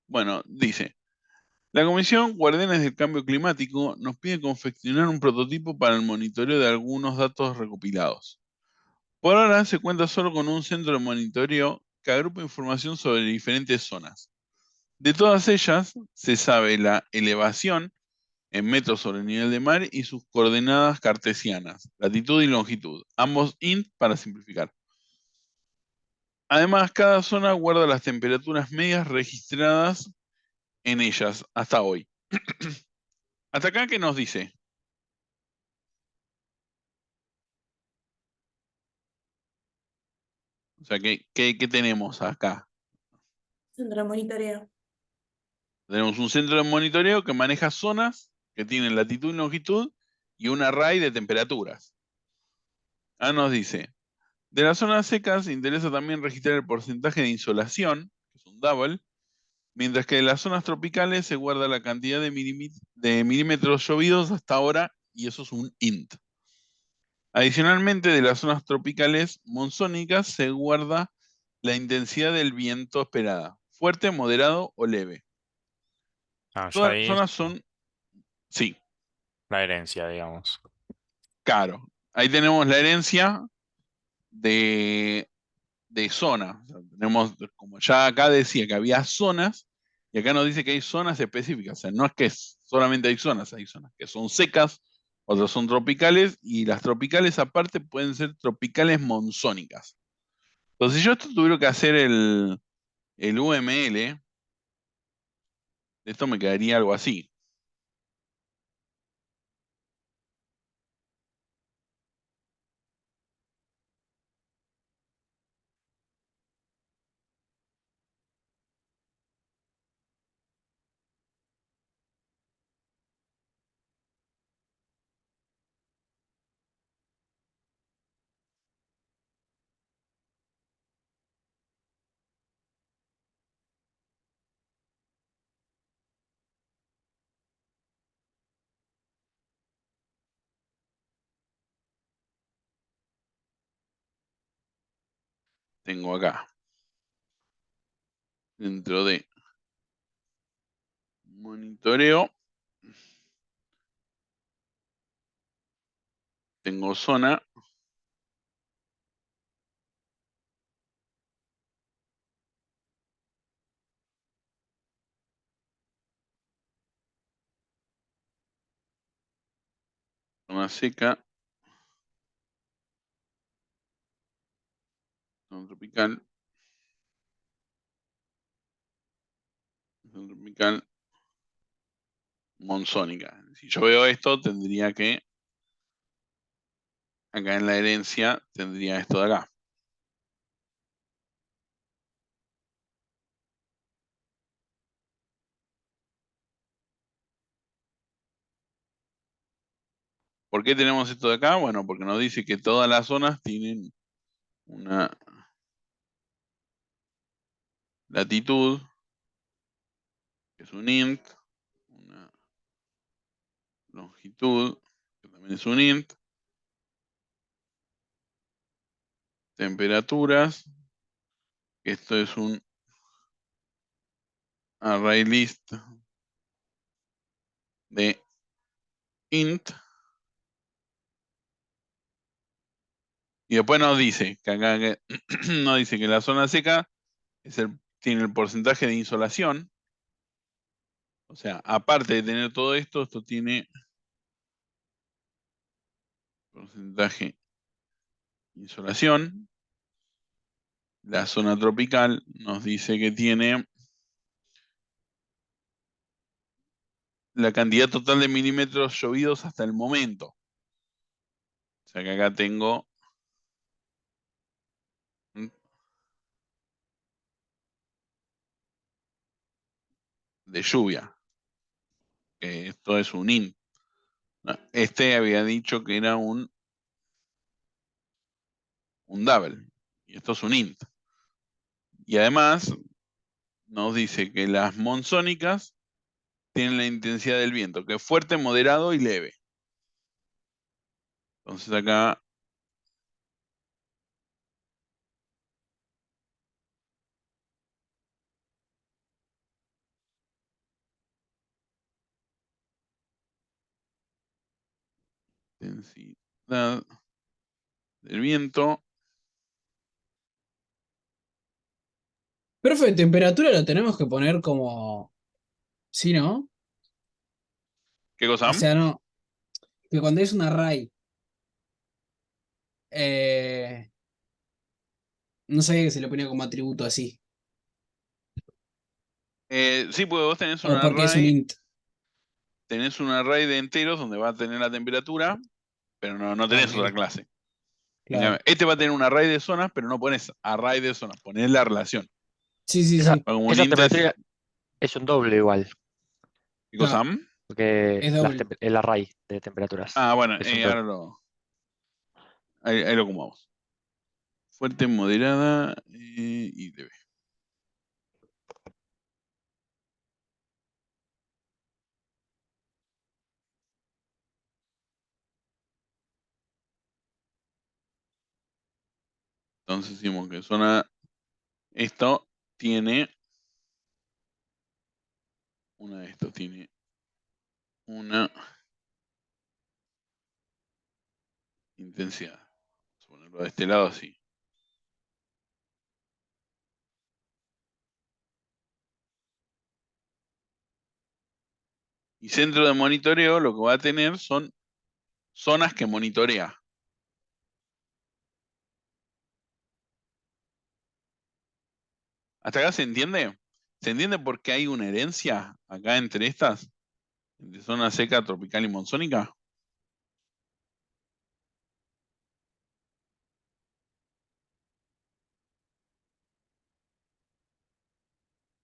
Bueno, dice, la Comisión Guardianes del Cambio Climático nos pide confeccionar un prototipo para el monitoreo de algunos datos recopilados. Por ahora se cuenta solo con un centro de monitoreo que agrupa información sobre diferentes zonas. De todas ellas, se sabe la elevación en metros sobre el nivel de mar y sus coordenadas cartesianas, latitud y longitud, ambos int para simplificar. Además, cada zona guarda las temperaturas medias registradas en ellas hasta hoy. Hasta acá, ¿qué nos dice? O sea, ¿qué tenemos acá? Centro de monitoreo. Tenemos un centro de monitoreo que maneja zonas que tienen latitud y longitud y un array de temperaturas. Acá nos dice, de las zonas secas interesa también registrar el porcentaje de insolación, que es un double, mientras que en las zonas tropicales se guarda la cantidad de milímetros llovidos hasta ahora y eso es un int. Adicionalmente, de las zonas tropicales monzónicas se guarda la intensidad del viento esperada, fuerte, moderado o leve. Ah, ya Todas las ahí zonas son, sí, la herencia, digamos. claro. Ahí tenemos la herencia de, de zona. O sea, tenemos, como ya acá decía que había zonas, y acá nos dice que hay zonas específicas. O sea, no es que solamente hay zonas que son secas, otras son tropicales, y las tropicales aparte pueden ser tropicales monzónicas. Entonces, si yo esto tuviera que hacer el UML, esto me quedaría algo así. Tengo acá, dentro de monitoreo, tengo zona seca, zona tropical, zona tropical, monzónica. Si yo veo esto, tendría que, acá en la herencia, tendría esto de acá. ¿Por qué tenemos esto de acá? Bueno, porque nos dice que todas las zonas tienen una latitud, que es un int, una longitud, que también es un int, temperaturas, que esto es un array list de int, y después nos dice que acá nos dice que la zona seca tiene el porcentaje de insolación. O sea, aparte de tener todo esto, esto tiene porcentaje de insolación. La zona tropical nos dice que tiene la cantidad total de milímetros llovidos hasta el momento. O sea que acá tengo de lluvia. Que esto es un int. No, este había dicho que era un double. Y esto es un int. Y además nos dice que las monzónicas tienen la intensidad del viento, que es fuerte, moderado y leve. Entonces acá intensidad del viento. Profe, de temperatura lo tenemos que poner como. ¿Sí, no? ¿Qué cosa? O sea, no. Que cuando es un array. No sabía que se le ponía como atributo así. Sí, porque vos O porque es un int. tenés un array de enteros donde va a tener la temperatura, pero no tenés Ok, otra clase. En claro. cambio, este va a tener un array de zonas, pero no pones array de zonas, ponés la relación. Sí, sí, Esa, sí. Como un esa int es- temperatura es un doble igual, ¿Qué cosa? Claro, porque es doble. el array de temperaturas Ah, bueno, es un ahora doble. ahí lo acomodamos. Fuerte, moderada y leve. Entonces decimos que esto tiene una de estos, tiene una intensidad. Vamos a ponerlo de este lado así. Y centro de monitoreo lo que va a tener son zonas que monitorea. ¿Hasta acá se entiende? ¿Se entiende por qué hay una herencia acá entre estas? Entre zona seca, tropical y monzónica.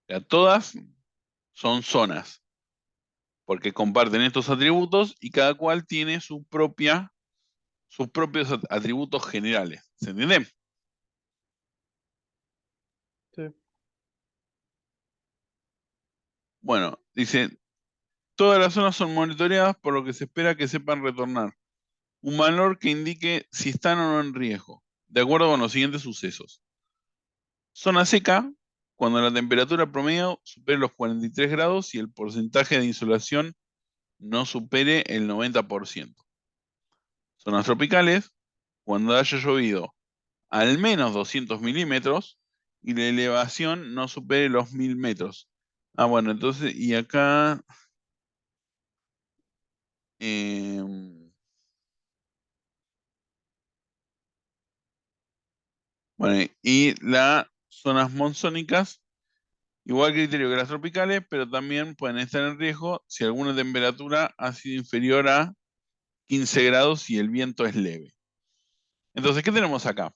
O sea, todas son zonas, porque comparten estos atributos y cada cual tiene sus propios atributos generales. ¿Se entiende? Sí. Bueno, dice, todas las zonas son monitoreadas por lo que se espera que sepan retornar un valor que indique si están o no en riesgo, de acuerdo con los siguientes sucesos. Zona seca, cuando la temperatura promedio supere los 43 grados y el porcentaje de insolación no supere el 90%. Zonas tropicales, cuando haya llovido al menos 200 milímetros y la elevación no supere los 1000 metros. Ah, bueno, entonces, y acá... bueno, y las zonas monzónicas, igual criterio que las tropicales, pero también pueden estar en riesgo si alguna temperatura ha sido inferior a 15 grados y el viento es leve. Entonces, ¿qué tenemos acá?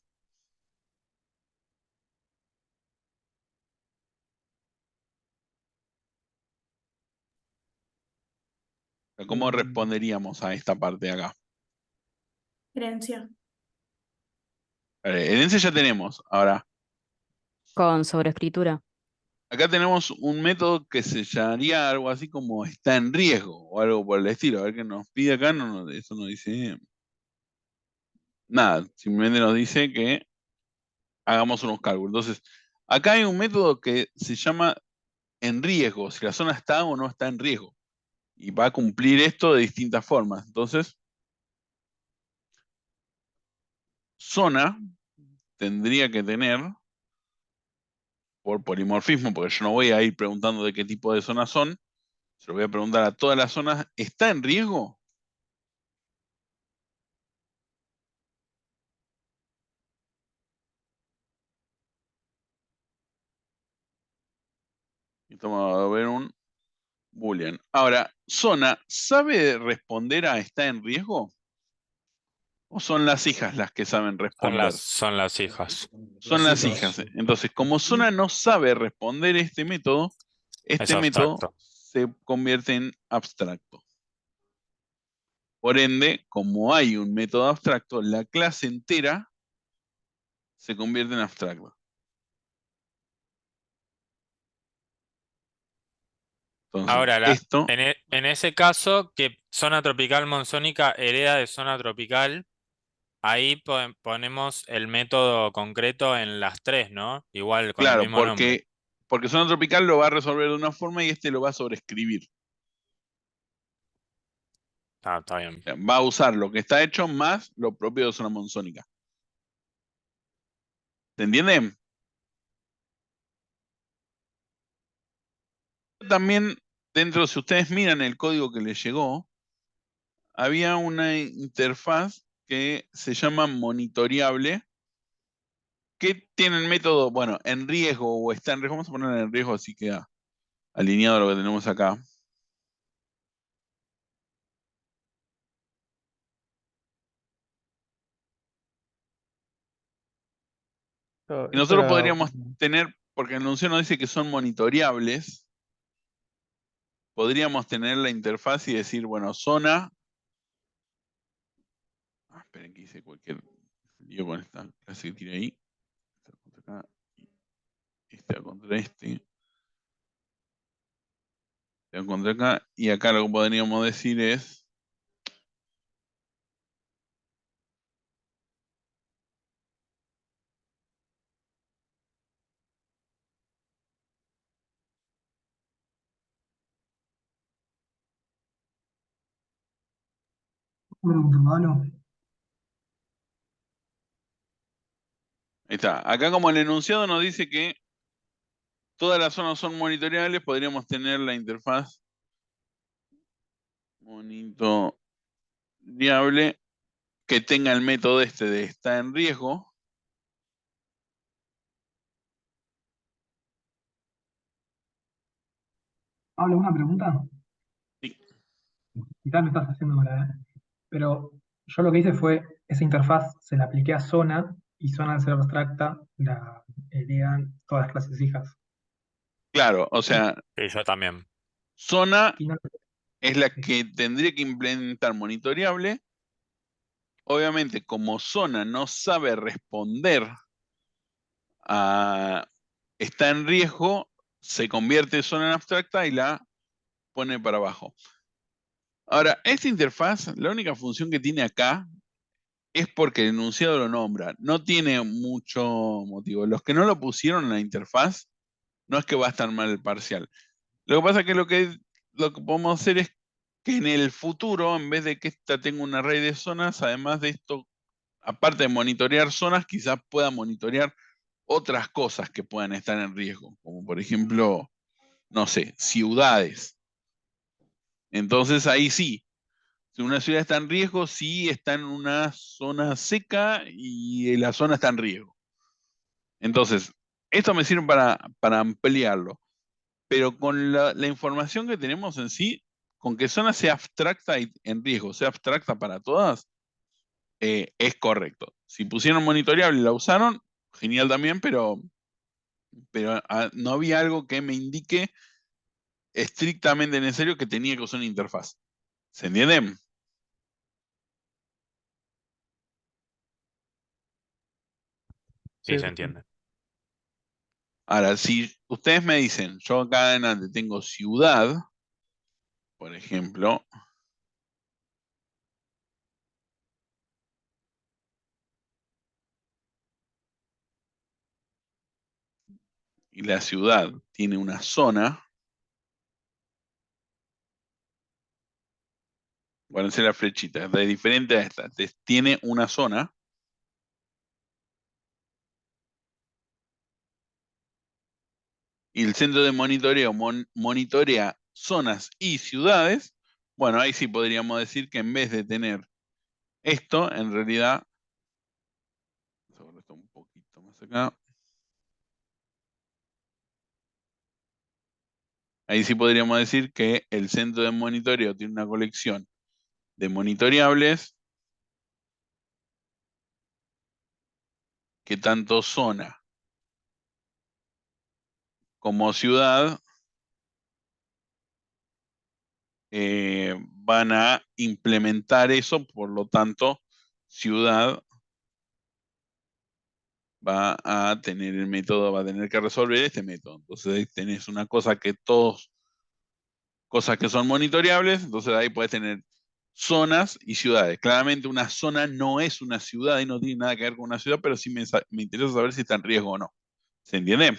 ¿Cómo responderíamos a esta parte de acá? Herencia. Herencia ya tenemos. Ahora, Con sobreescritura. acá tenemos un método que se llamaría algo así como está en riesgo o algo por el estilo. A ver qué nos pide acá. Eso no dice nada. Simplemente nos dice que hagamos unos cálculos. Entonces, acá hay un método que se llama en riesgo, si la zona está o no está en riesgo. Y va a cumplir esto de distintas formas. Entonces, zona tendría que tener, por polimorfismo, porque yo no voy a ir preguntando de qué tipo de zonas son, se lo voy a preguntar a todas las zonas, ¿está en riesgo? Y vamos a ver un boolean. Ahora, zona, ¿sabe responder a está en riesgo? ¿O son las hijas las que saben responder? Son las hijas. Son las hijas. Entonces, como zona no sabe responder este método Es abstracto. se convierte en abstracto. Por ende, como hay un método abstracto, la clase entera se convierte en abstracto. Entonces, Ahora, esto, en ese caso, que zona tropical monzónica hereda de zona tropical, ahí ponemos el método concreto en las tres, ¿no? Igual con el claro, mismo nombre. porque zona tropical lo va a resolver de una forma y este lo va a sobreescribir. Está bien. O sea, va a usar lo que está hecho más lo propio de zona monzónica. ¿Se entiende? También dentro, si ustedes miran el código que les llegó, había una interfaz que se llama monitoreable, que tiene el método, bueno, en riesgo o está en riesgo. Vamos a poner en riesgo, así queda alineado a lo que tenemos acá. Y Esto nosotros era podríamos tener, porque el enunciado nos dice que son monitoreables, podríamos tener la interfaz y decir, bueno, zona. Esperen que hice cualquier lío con esta clase que tiré ahí. Esta contra acá, esta contra este. Esta contra acá. Y acá lo que podríamos decir es. Ahí está. Acá como el enunciado nos dice que todas las zonas son monitoreables, podríamos tener la interfaz monitoreable que tenga el método este de está en riesgo. Pablo, una pregunta. Sí. Quizás me estás haciendo mal, pero yo lo que hice fue, esa interfaz se la apliqué a Zona, y Zona al ser abstracta la heredan todas las clases hijas. Claro, o sea, Sí, yo también. zona Y no- es la que tendría que implementar monitoreable. Obviamente, como zona no sabe responder a está en riesgo, se convierte zona en abstracta y la pone para abajo. Ahora, esta interfaz, la única función que tiene acá es porque el enunciado lo nombra. No tiene mucho motivo. Los que no lo pusieron en la interfaz, no es que va a estar mal el parcial. Lo que pasa es que lo que podemos hacer es que en el futuro, en vez de que esta tenga un array de zonas, además de esto, aparte de monitorear zonas, quizás pueda monitorear otras cosas que puedan estar en riesgo, como por ejemplo, no sé, ciudades. Entonces ahí sí, si una ciudad está en riesgo, sí está en una zona seca y la zona está en riesgo. Entonces, esto me sirve para ampliarlo, pero con la información que tenemos en sí, con que zona sea abstracta y en riesgo, sea abstracta para todas, es correcto. Si pusieron monitoreable y la usaron, genial también, pero no había algo que me indique estrictamente necesario que tenía que usar una interfaz. ¿Se entiende? Sí, Sí, se entiende. Ahora, si ustedes me dicen, yo acá adelante tengo ciudad, por ejemplo, y la ciudad tiene una zona, acuérdense la flechita, es diferente a esta, tiene una zona, y el centro de monitoreo monitorea zonas y ciudades. Bueno, ahí sí podríamos decir que en vez de tener esto, en realidad, vamos a esto un poquito más acá. Ahí sí podríamos decir que el centro de monitoreo tiene una colección de monitoreables que tanto zona como ciudad van a implementar eso, por lo tanto, ciudad va a tener el método, va a tener que resolver este método. Entonces ahí tenés una cosa que cosas que son monitoreables, entonces ahí puedes tener zonas y ciudades. Claramente una zona no es una ciudad y no tiene nada que ver con una ciudad, pero sí me interesa saber si está en riesgo o no. ¿Se entiende?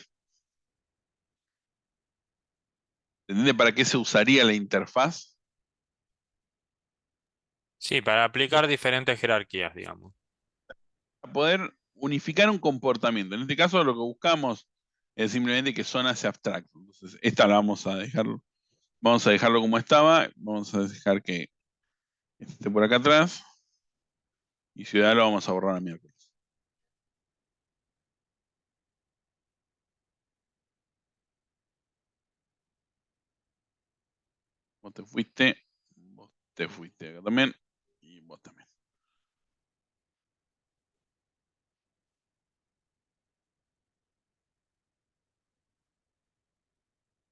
¿Se entiende para qué se usaría la interfaz? Sí, para aplicar diferentes jerarquías, digamos. Para poder unificar un comportamiento. En este caso lo que buscamos es simplemente que zona sea abstracto. Entonces, esta la vamos a dejarlo como estaba, vamos a dejar que esté por acá atrás, y ciudad lo vamos a borrar a miércoles. Vos te fuiste acá también, y vos también.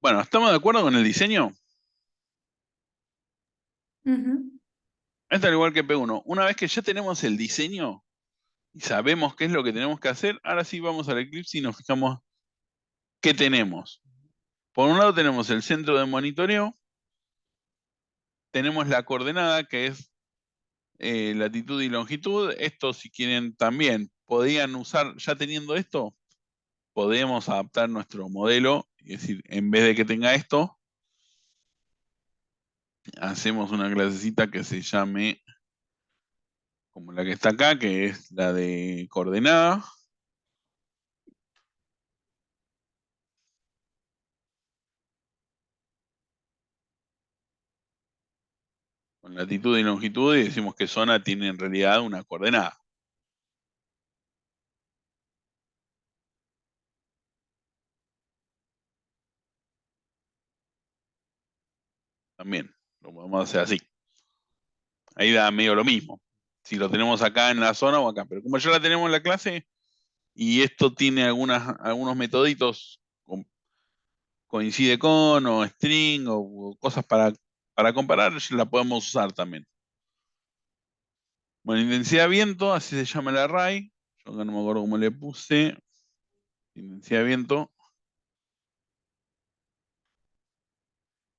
Bueno, ¿estamos de acuerdo con el diseño? Ujú. Esto al igual que P1. Una vez que ya tenemos el diseño y sabemos qué es lo que tenemos que hacer, ahora sí vamos al Eclipse y nos fijamos qué tenemos. Por un lado tenemos el centro de monitoreo, tenemos la coordenada que es latitud y longitud. Esto, si quieren, también podían usar, ya teniendo esto, podemos adaptar nuestro modelo y decir, en vez de que tenga esto, hacemos una clasecita que se llame como la que está acá, que es la de coordenada. Con latitud y longitud, y decimos que zona tiene en realidad una coordenada. También lo podemos hacer así. Ahí da medio lo mismo. Si lo tenemos acá en la zona o acá. Pero como ya la tenemos en la clase, y esto tiene algunos metoditos, coincide con, o string, o cosas para comparar, la podemos usar también. Bueno, intensidad de viento, así se llama el array. Yo acá no me acuerdo cómo le puse. Intensidad de viento.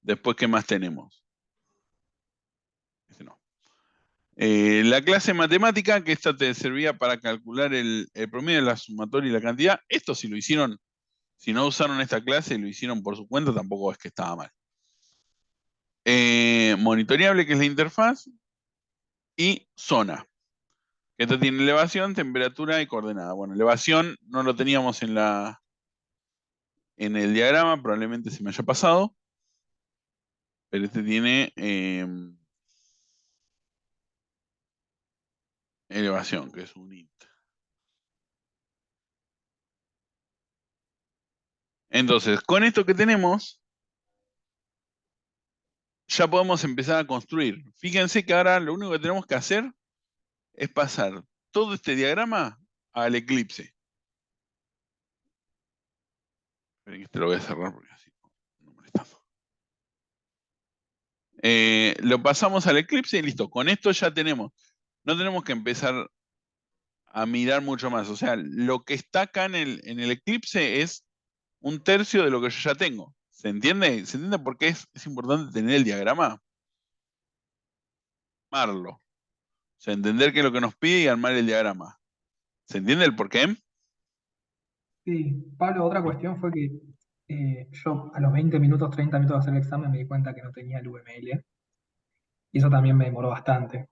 Después, ¿qué más tenemos? Ese no. La clase matemática, que esta te servía para calcular el promedio, la sumatoria y la cantidad. Esto si lo hicieron, si no usaron esta clase y lo hicieron por su cuenta, tampoco es que estaba mal. Monitoreable, que es la interfaz, y zona. Esta tiene elevación, temperatura y coordenada. Bueno, elevación no lo teníamos en el diagrama, probablemente se me haya pasado, pero este tiene elevación, que es un int. Entonces, con esto que tenemos, ya podemos empezar a construir. Fíjense que ahora lo único que tenemos que hacer es pasar todo este diagrama al Eclipse. Esperen que este lo voy a cerrar porque así no molestando. Lo pasamos al Eclipse y listo. Con esto ya tenemos. No tenemos que empezar a mirar mucho más. O sea, lo que está acá en el Eclipse es 1/3 de lo que yo ya tengo. ¿Se entiende? ¿Se entiende por qué es importante tener el diagrama? Armarlo. O sea, entender qué es lo que nos pide y armar el diagrama. ¿Se entiende el por qué? Sí, Pablo, otra cuestión fue que yo a los 20 minutos, 30 minutos de hacer el examen me di cuenta que no tenía el UML y eso también me demoró bastante.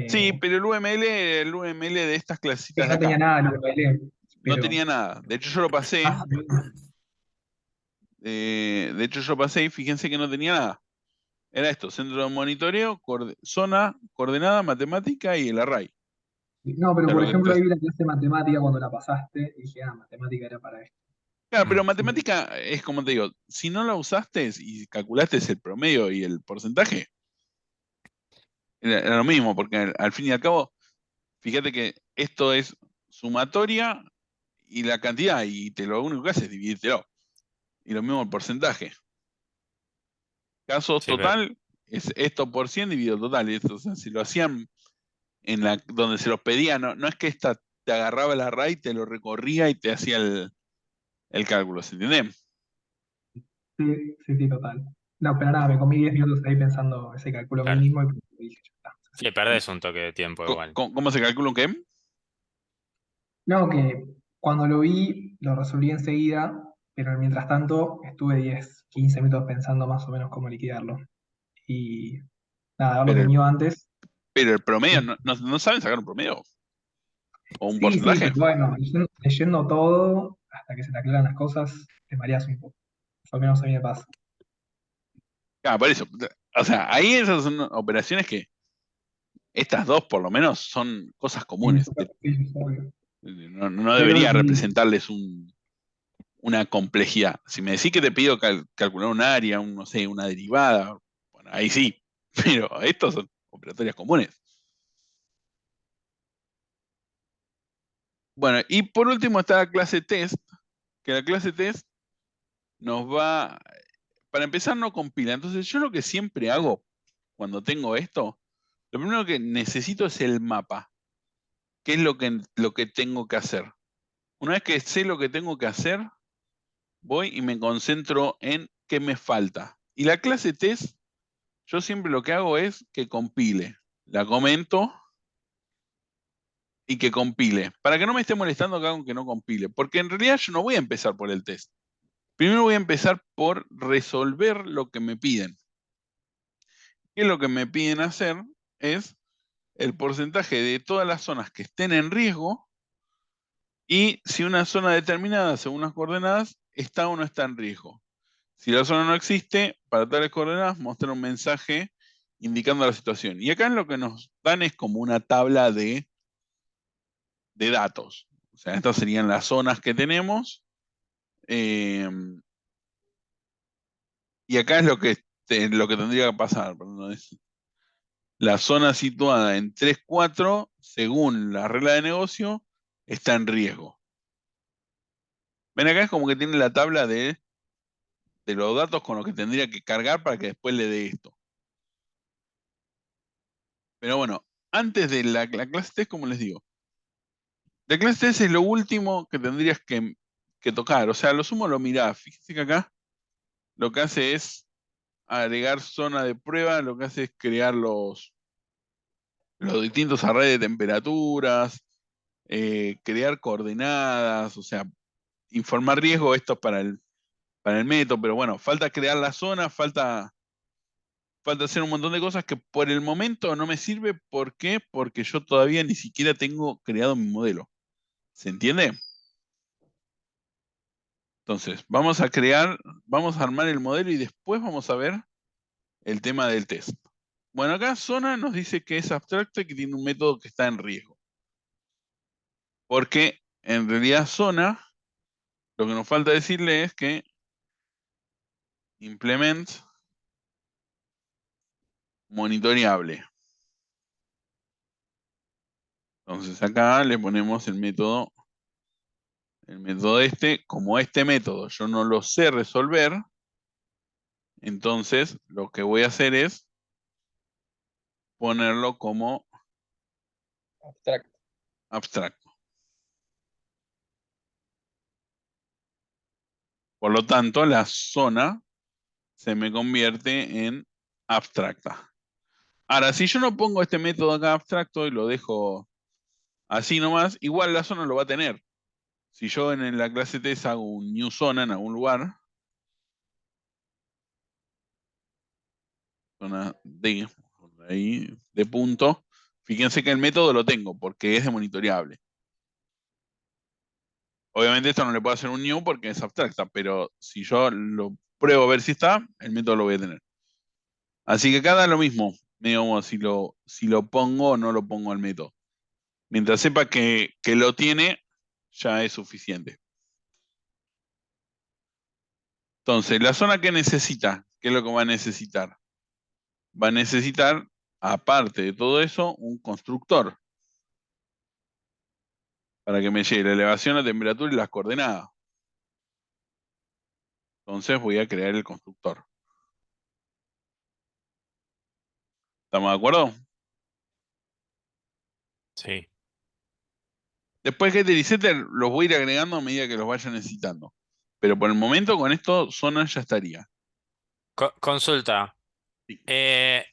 Sí, Eh, pero el UML de estas que clasitas de no tenía acá nada el UML, no pero tenía nada. De hecho, yo lo pasé. más o menos. De hecho, yo pasé y fíjense que no tenía nada. Era esto: centro de monitoreo, zona, coordenada, matemática y el array. No, O pero sea, por ejemplo ahí vi la clase de matemática cuando la pasaste y dije, matemática era para esto. Claro, pero Mm. matemática es como te digo, si no la usaste y calculaste el promedio y el porcentaje, era lo mismo, porque al fin y al cabo, fíjate que esto es sumatoria y la cantidad, y lo único que hace es dividírtelo. Y lo mismo el porcentaje. Casos Sí, pero total es esto por 100 dividido total. Y esto, o sea, si lo hacían donde se los pedía, no es que esta te agarraba el array, te lo recorría y te hacía el cálculo, ¿se entiende? Sí, sí, sí, total. No, pero nada, me comí 10 minutos ahí pensando ese cálculo claro. mínimo y dije, ya está. Sí, perdés un toque de tiempo igual. ¿Cómo se calcula un qué? No, que cuando lo vi lo resolví enseguida, pero mientras tanto estuve 10, 15 minutos pensando más o menos cómo liquidarlo. Y nada, haberlo Pero, tenido antes. Pero el promedio, ¿no saben sacar un promedio? ¿O un Sí, porcentaje? pero bueno, leyendo todo, hasta que se te aclaran las cosas, te mareas un poco. Al menos a mí me pasa. Ah, por eso. O sea, ahí esas son operaciones que estas dos por lo menos son cosas Sí, comunes. súper difícil, obvio. No Pero debería sí, representarles una complejidad. Si me decís que te pido calcular un área, no sé, una derivada, bueno, ahí sí. Pero estos son operatorias comunes. Bueno, y por último está la clase test, que la clase test nos va, para empezar no compila. Entonces yo lo que siempre hago cuando tengo esto, lo primero que necesito es el mapa. ¿Qué es lo que tengo que hacer? Una vez que sé lo que tengo que hacer, voy y me concentro en qué me falta. Y la clase test, yo siempre lo que hago es que compile. La comento y que compile. Para que no me esté molestando que haga que no compile. Porque en realidad yo no voy a empezar por el test. Primero voy a empezar por resolver lo que me piden. ¿Qué es lo que me piden hacer? Es el porcentaje de todas las zonas que estén en riesgo y si una zona determinada, según las coordenadas, está o no está en riesgo. Si la zona no existe, para tales coordenadas, mostrar un mensaje indicando la situación. Y acá lo que nos dan es como una tabla de datos. O sea, estas serían las zonas que tenemos. Y acá es lo que tendría que pasar. Perdón, la zona situada en 3,4, según la regla de negocio, está en riesgo. Ven acá es como que tiene la tabla de los datos con los que tendría que cargar para que después le dé esto. Pero bueno, antes de la clase test, como les digo, la clase test es lo último que tendrías que tocar. O sea, lo sumo lo mirás. Fíjense que acá lo que hace es agregar zona de prueba, lo que hace es crear los distintos arrays de temperaturas, crear coordenadas, o sea, informar riesgo, esto es para el método, pero bueno, falta crear la zona, falta hacer un montón de cosas que por el momento no me sirve. ¿Por qué? Porque yo todavía ni siquiera tengo creado mi modelo. ¿Se entiende? Entonces, vamos a armar el modelo y después vamos a ver el tema del test. Bueno, acá zona nos dice que es abstracta y que tiene un método que está en riesgo. Porque en realidad zona, lo que nos falta decirle es que implement monitoreable. Entonces acá le ponemos el método como este método yo no lo sé resolver, entonces lo que voy a hacer es ponerlo como abstracto. Por lo tanto, la zona se me convierte en abstracta. Ahora, si yo no pongo este método acá abstracto y lo dejo así nomás, igual la zona lo va a tener. Si yo en la clase test hago un new zona en algún lugar, zona D, ahí, de punto, fíjense que el método lo tengo porque es de monitoreable. Obviamente esto no le puedo hacer un new porque es abstracta, pero si yo lo pruebo a ver si está, el método lo voy a tener. Así que acá da lo mismo, digamos, si lo pongo o no lo pongo al método. Mientras sepa que lo tiene, ya es suficiente. Entonces, la zona que necesita, ¿qué es lo que va a necesitar? Va a necesitar, aparte de todo eso, un constructor. Para que me llegue la elevación, la temperatura y las coordenadas. Entonces voy a crear el constructor. ¿Estamos de acuerdo? Sí. Después getter y setter los voy a ir agregando a medida que los vaya necesitando. Pero por el momento con esto zona ya estaría. Consulta. Sí.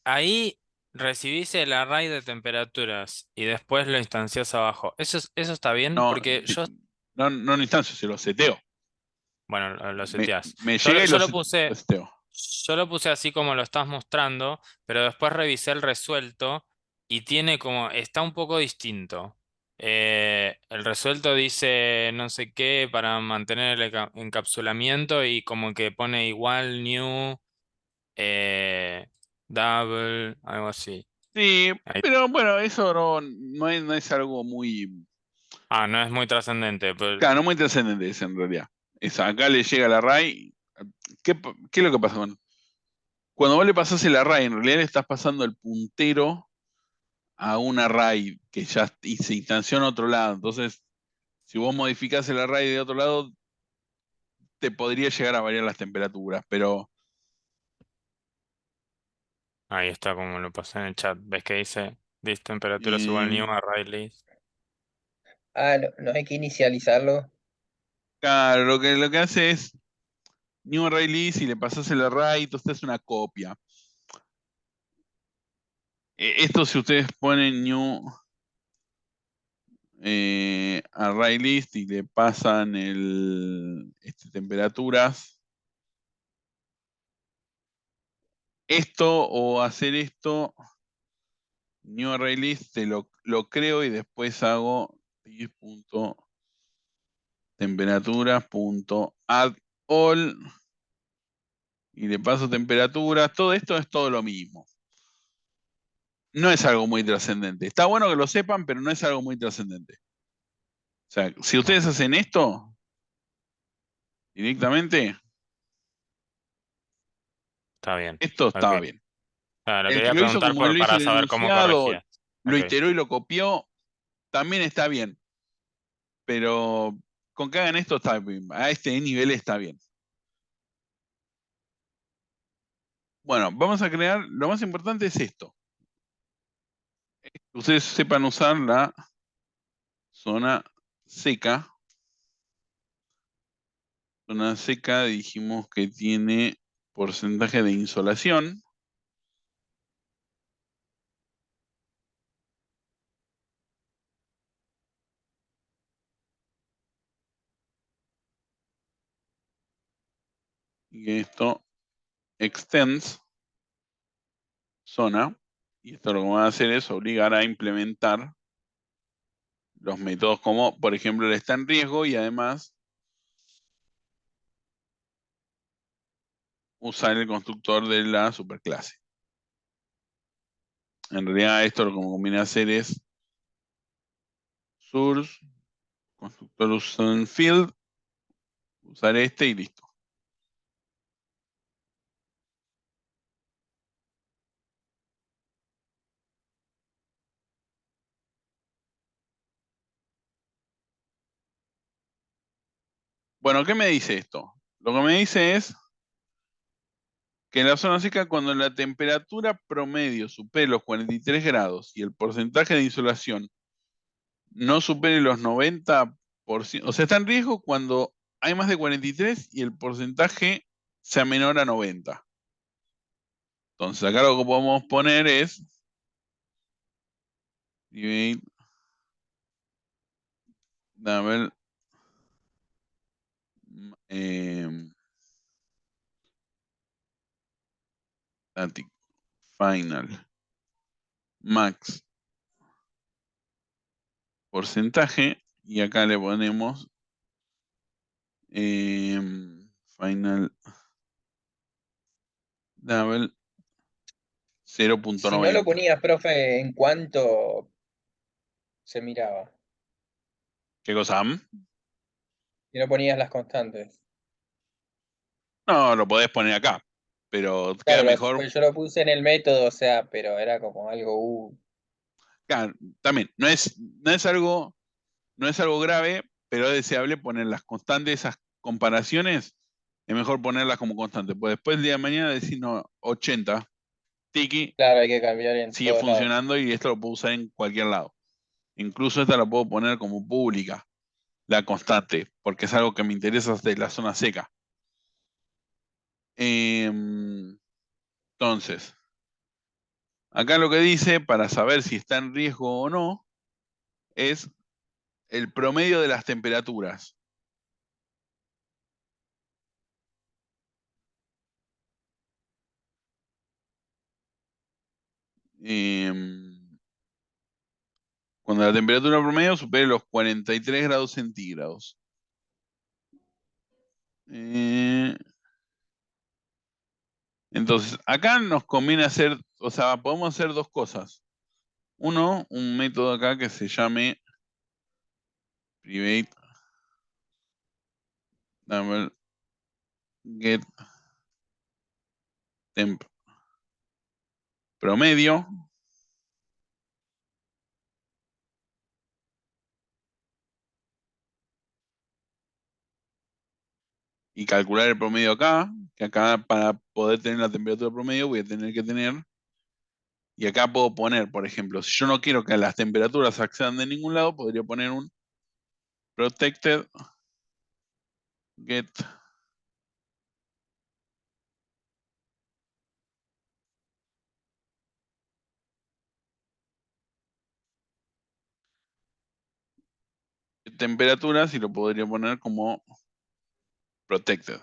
Ahí recibís el array de temperaturas y después lo instancias abajo. ¿Eso está bien? No, Porque yo, no en instancia, se lo seteo. bueno, lo Me, seteás. me Yo, llega y yo lo lo puse, seteo. yo lo puse así como lo estás mostrando, pero después revisé el resuelto y tiene como, está un poco distinto. El resuelto dice no sé qué para mantener el encapsulamiento y como que pone igual, new, eh, double, algo así. Sí, Ahí- pero bueno, eso no es algo muy, Ah, no es muy trascendente, pero claro, no muy trascendente eso en realidad. Acá le llega el array. ¿Qué es lo que pasa cuando vos le pasás el array? En realidad le estás pasando el puntero a un array que ya se instanció en otro lado. Entonces, si vos modificás el array de otro lado, te podría llegar a variar las temperaturas, pero ahí está como lo pasé en el chat. ¿Ves que dice this temperatura es igual eh, new array list? Ah, no, no hay que inicializarlo. claro, lo que hace es new array list y le pasás el array, entonces es una copia. Esto si ustedes ponen new array list y le pasan temperaturas, esto o hacer esto, new array list, lo creo y después hago temperatura.add all y le paso temperaturas. Todo esto es todo lo mismo. No es algo muy trascendente. Está bueno que lo sepan, pero no es algo muy trascendente. O sea, si ustedes hacen esto directamente, Está bien. esto Ok. estaba bien. Lo El que quería lo hizo preguntar como lo hizo para el saber cómo enunciado, corregía. lo Ok. iteró y lo copió, también está bien. Pero con que hagan esto está bien. A este nivel está bien. Bueno, vamos a crear, lo más importante es esto. Ustedes sepan usar la zona seca. Zona seca dijimos que tiene porcentaje de insolación. Y esto extends zona. Y esto lo que va a hacer es obligar a implementar los métodos como, por ejemplo, el está en riesgo y además usar el constructor de la superclase. En realidad esto lo que conviene hacer es source, constructor usen field, usar este y listo. Bueno, ¿qué me dice esto? Lo que me dice es que en la zona seca, cuando la temperatura promedio supere los 43 grados y el porcentaje de insolación no supere los 90%, o sea, está en riesgo cuando hay más de 43 y el porcentaje sea menor a 90. Entonces, acá lo que podemos poner es divide double static final max porcentaje y acá le ponemos final double Si no lo 0.90. ponías, profe, ¿en cuánto se miraba? ¿Qué cosa? Si no ponías las constantes. No, lo podés poner acá, pero queda Claro, mejor. pues yo lo puse en el método, o sea, pero era como algo, Claro, también, no es algo grave, pero es deseable poner las constantes, esas comparaciones, es mejor ponerlas como constantes, pues después el día de mañana decir no, 80, tiki, claro, hay que cambiar en sigue todos lados. funcionando y esto lo puedo usar en cualquier lado. Incluso esta la puedo poner como pública, la constante, porque es algo que me interesa de la zona seca. Entonces, acá lo que dice, para saber si está en riesgo o no, es el promedio de las temperaturas. cuando la temperatura promedio supere los 43 grados centígrados. Entonces, acá nos conviene hacer, o sea, podemos hacer dos cosas. Uno, un método acá que se llame private double get temp promedio. Y calcular el promedio acá, que acá para poder tener la temperatura promedio voy a tener que tener, y acá puedo poner, por ejemplo, si yo no quiero que las temperaturas accedan de ningún lado, podría poner un protected get temperaturas y lo podría poner como protected.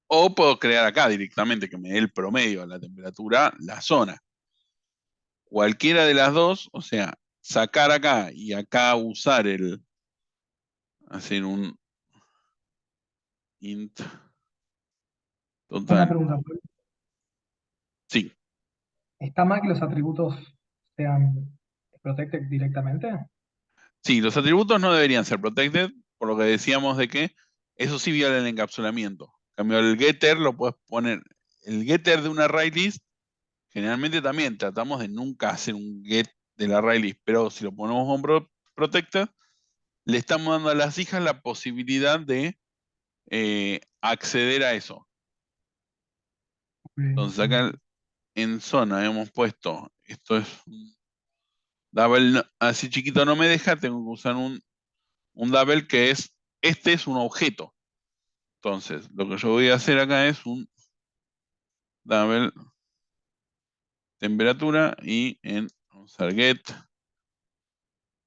O puedo crear acá directamente que me dé el promedio de la temperatura, la zona. Cualquiera de las dos, o sea, sacar acá y acá usar hacer un int Una total. pregunta, Paul. Sí, ¿Está mal que los atributos sean protected directamente? sí, los atributos no deberían ser protected, por lo que decíamos de que eso sí viola el encapsulamiento. En cambio, el getter lo puedes poner, el getter de una array list, generalmente también tratamos de nunca hacer un get del array list, pero si lo ponemos con protected, le estamos dando a las hijas la posibilidad de acceder a eso. Entonces acá en zona hemos puesto, esto es double, así chiquito no me deja, tengo que usar un double que es, este es un objeto. Entonces, lo que yo voy a hacer acá es un double temperatura y vamos a get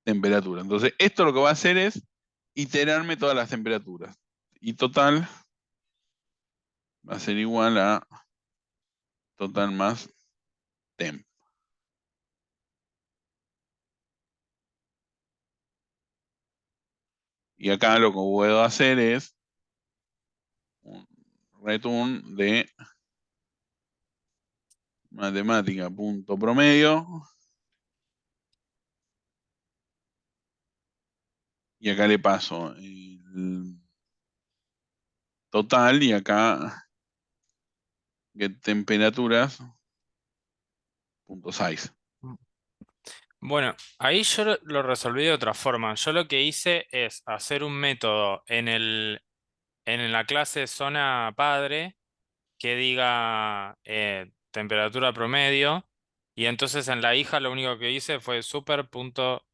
temperatura. Entonces, esto lo que va a hacer es iterarme todas las temperaturas. Y total va a ser igual a total más temp. Y acá lo que puedo hacer es un return de matemática punto promedio. Y acá le paso el total y acá get temperaturas punto size. Bueno, ahí yo lo resolví de otra forma. Yo lo que hice es hacer un método en la clase zona padre que diga temperatura promedio, y entonces en la hija lo único que hice fue super punto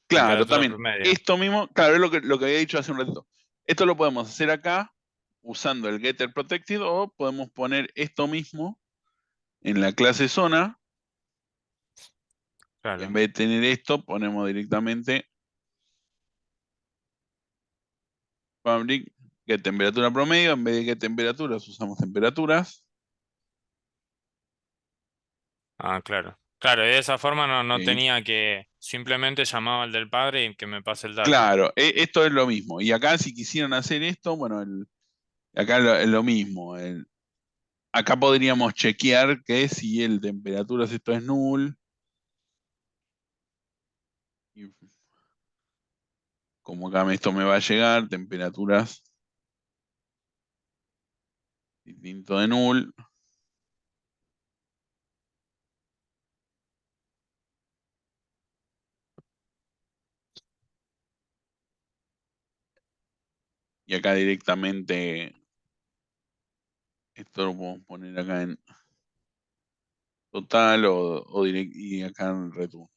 Claro, temperatura también. promedio. Esto mismo, claro, es lo que había dicho hace un ratito. Esto lo podemos hacer acá usando el getter protected o podemos poner esto mismo en la clase zona. Y en Claro. vez de tener esto, ponemos directamente public get temperatura promedio. En vez de get temperaturas, usamos temperaturas. Ah, claro. Claro, y de esa forma no Ok. tenía que, simplemente llamaba al del padre y que me pase el dato. Claro, esto es lo mismo. Y acá si quisieran hacer esto, bueno, acá es lo mismo. Acá podríamos chequear que si el temperaturas esto es null. Y como acá esto me va a llegar, temperaturas distinto de null. Y acá directamente, esto lo podemos poner acá en total y acá en return.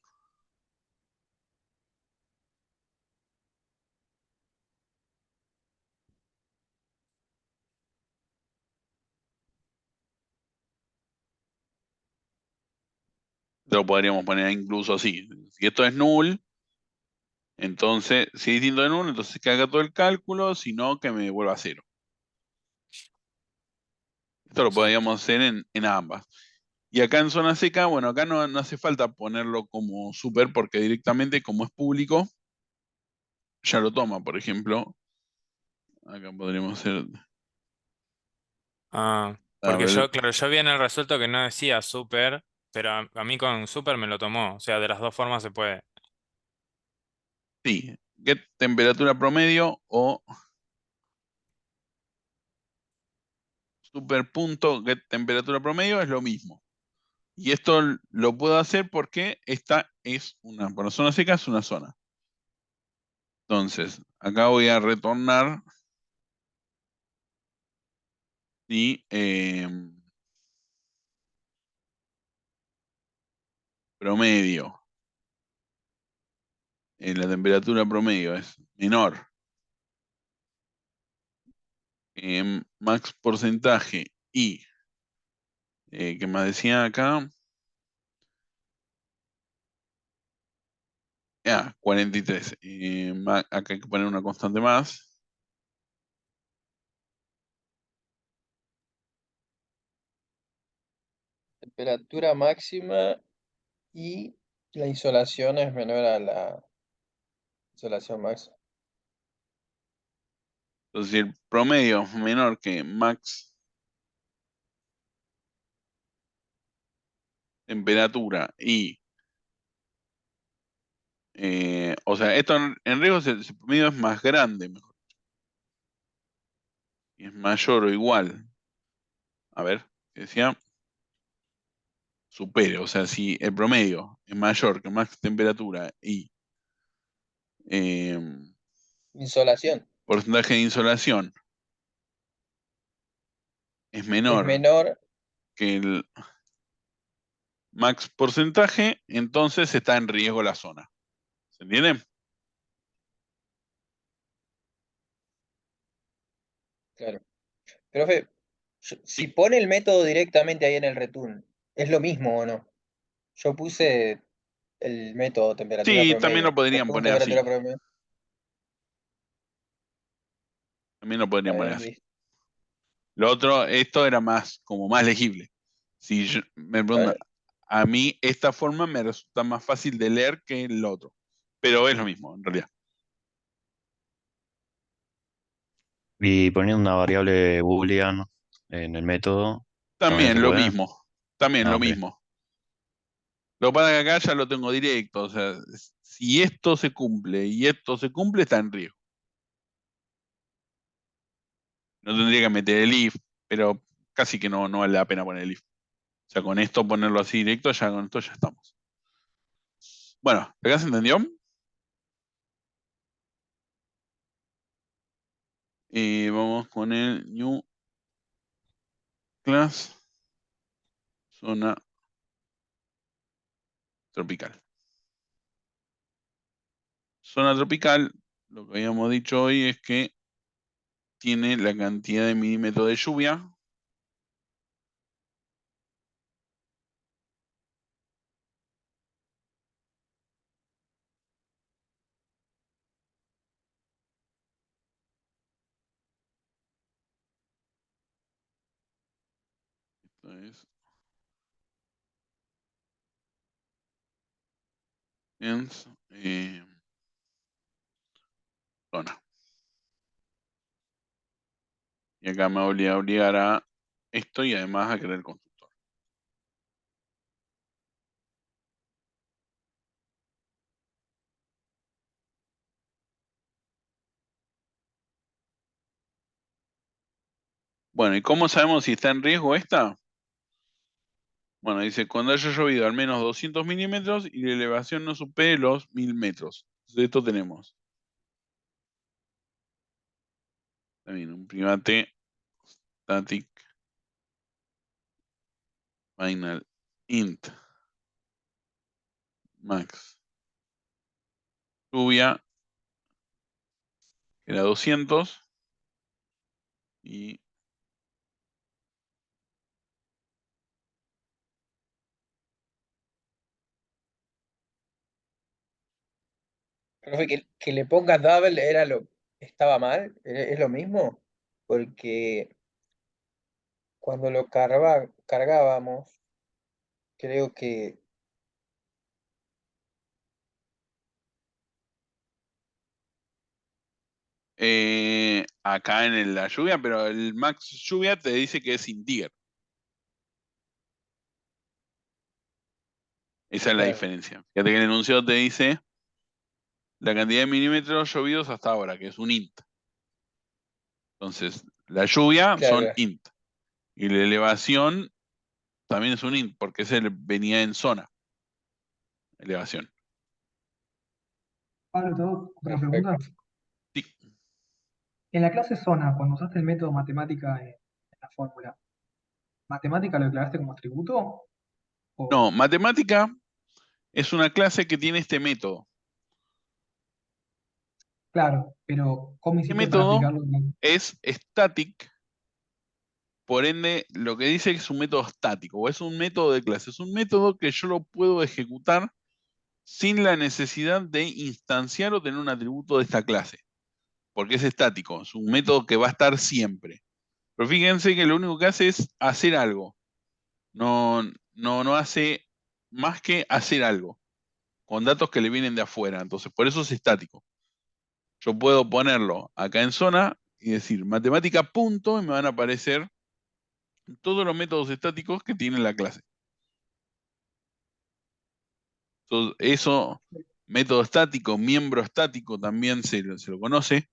Lo podríamos poner incluso así. Si esto es null, entonces, si es distinto de null, entonces que haga todo el cálculo, si no, que me devuelva cero. Esto lo Exacto. podríamos hacer en ambas. Y acá en zona seca, bueno, acá no hace falta ponerlo como super porque directamente como es público, ya lo toma, por ejemplo. Acá podríamos hacer... Ah, A porque ver, yo, claro, yo vi en el resuelto que no decía super, pero a mí con super me lo tomó. O sea, de las dos formas se puede. sí, get temperatura promedio o super punto get temperatura promedio es lo mismo. Y esto lo puedo hacer porque esta es una, por zona seca es una zona. Entonces, acá voy a retornar y promedio. La temperatura promedio es menor que max porcentaje y, ¿qué más decía acá? 43. Acá hay que poner una constante más. Temperatura máxima y la insolación es menor a la insolación máxima. Entonces, si el promedio es menor que max temperatura y, o sea, esto en riesgo el promedio es más grande, mejor, y es mayor o igual. A ver, ¿qué decía? Supere, o sea, si el promedio es mayor que max temperatura y eh, Insolación porcentaje de insolación es es menor menor, que el max porcentaje, entonces está en riesgo la zona. ¿Se entiende? claro. Profe, si Sí. pone el método directamente ahí en el return, ¿es lo mismo o no? Yo puse el método temperatura Sí, también lo promedio. podrían Return poner así. temperatura promedio. También lo Está podrían poner bien, así. listo. Lo otro, esto era más, como más legible. Si me preguntan, Claro. a mí esta forma me resulta más fácil de leer que el otro. Pero es lo mismo, en realidad. Y poniendo una variable boolean en el método, ¿también se También lo puede? mismo. También Ah, lo ok. mismo. Lo que pasa es que acá ya lo tengo directo. O sea, si esto se cumple y esto se cumple, está en riesgo. No tendría que meter el if, pero casi que no vale la pena poner el if. O sea, con esto ponerlo así directo, ya con esto ya estamos. Bueno, ¿acá se entendió? Vamos con el new class zona tropical. Zona tropical, lo que habíamos dicho hoy es que tiene la cantidad de milímetros de lluvia. Esto es en zona. Y acá me voy a obligar a esto y además a crear el constructor. Bueno, ¿y cómo sabemos si está en riesgo esta? Bueno, dice, cuando haya llovido al menos 200 milímetros y la elevación no supere los 1000 metros. Entonces, esto tenemos también un primate static final int max lluvia, que era 200, y Profe, que le pongas double estaba mal, es lo mismo, porque cuando lo cargábamos, creo que acá en la lluvia, pero el max lluvia te dice que es integer. Esa es la Claro. diferencia. Fíjate que el enunciado te dice la cantidad de milímetros llovidos hasta ahora, que es un int. Entonces, la lluvia son Claro. int. Y la elevación también es un int, porque venía en zona. Elevación. Pablo, ¿te hago otra Perfecto. pregunta? Sí. En la clase zona, cuando usaste el método matemática en la fórmula, ¿matemática lo declaraste como atributo? No, matemática es una clase que tiene este método. Claro, pero ¿cómo Este hiciste para método aplicarlo? es static, por ende, lo que dice es un método estático, o es un método de clase. Es un método que yo lo puedo ejecutar sin la necesidad de instanciar o tener un atributo de esta clase, porque es estático, es un método que va a estar siempre. Pero fíjense que lo único que hace es hacer algo. No hace más que hacer algo, con datos que le vienen de afuera. Entonces, por eso es estático. Yo puedo ponerlo acá en zona y decir matemática punto y me van a aparecer todos los métodos estáticos que tiene la clase. Entonces, eso, método estático, miembro estático, también se lo conoce.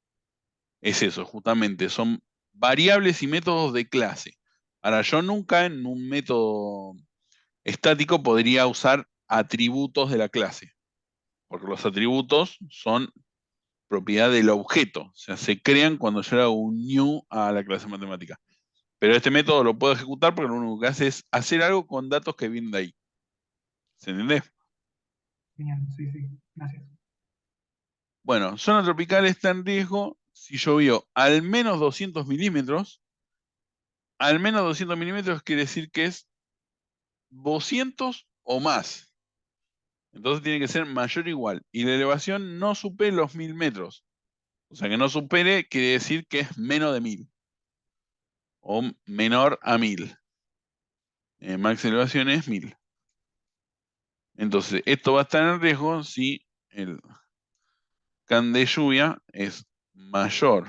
Es eso, justamente, son variables y métodos de clase. Ahora, yo nunca en un método estático podría usar atributos de la clase, porque los atributos son propiedad del objeto, o sea, se crean cuando yo le hago un new a la clase matemática. Pero este método lo puedo ejecutar porque lo único que hace es hacer algo con datos que vienen de ahí. ¿Se entiende? Bien, sí, sí, gracias. Bueno, zona tropical está en riesgo si llovió al menos 200 milímetros. Al menos 200 milímetros quiere decir que es 200 o más. Entonces tiene que ser mayor o igual. Y la elevación no supere los 1000 metros. O sea, que no supere quiere decir que es menos de 1000. O menor a 1000. Max elevación es 1000. Entonces, esto va a estar en riesgo si el can de lluvia es mayor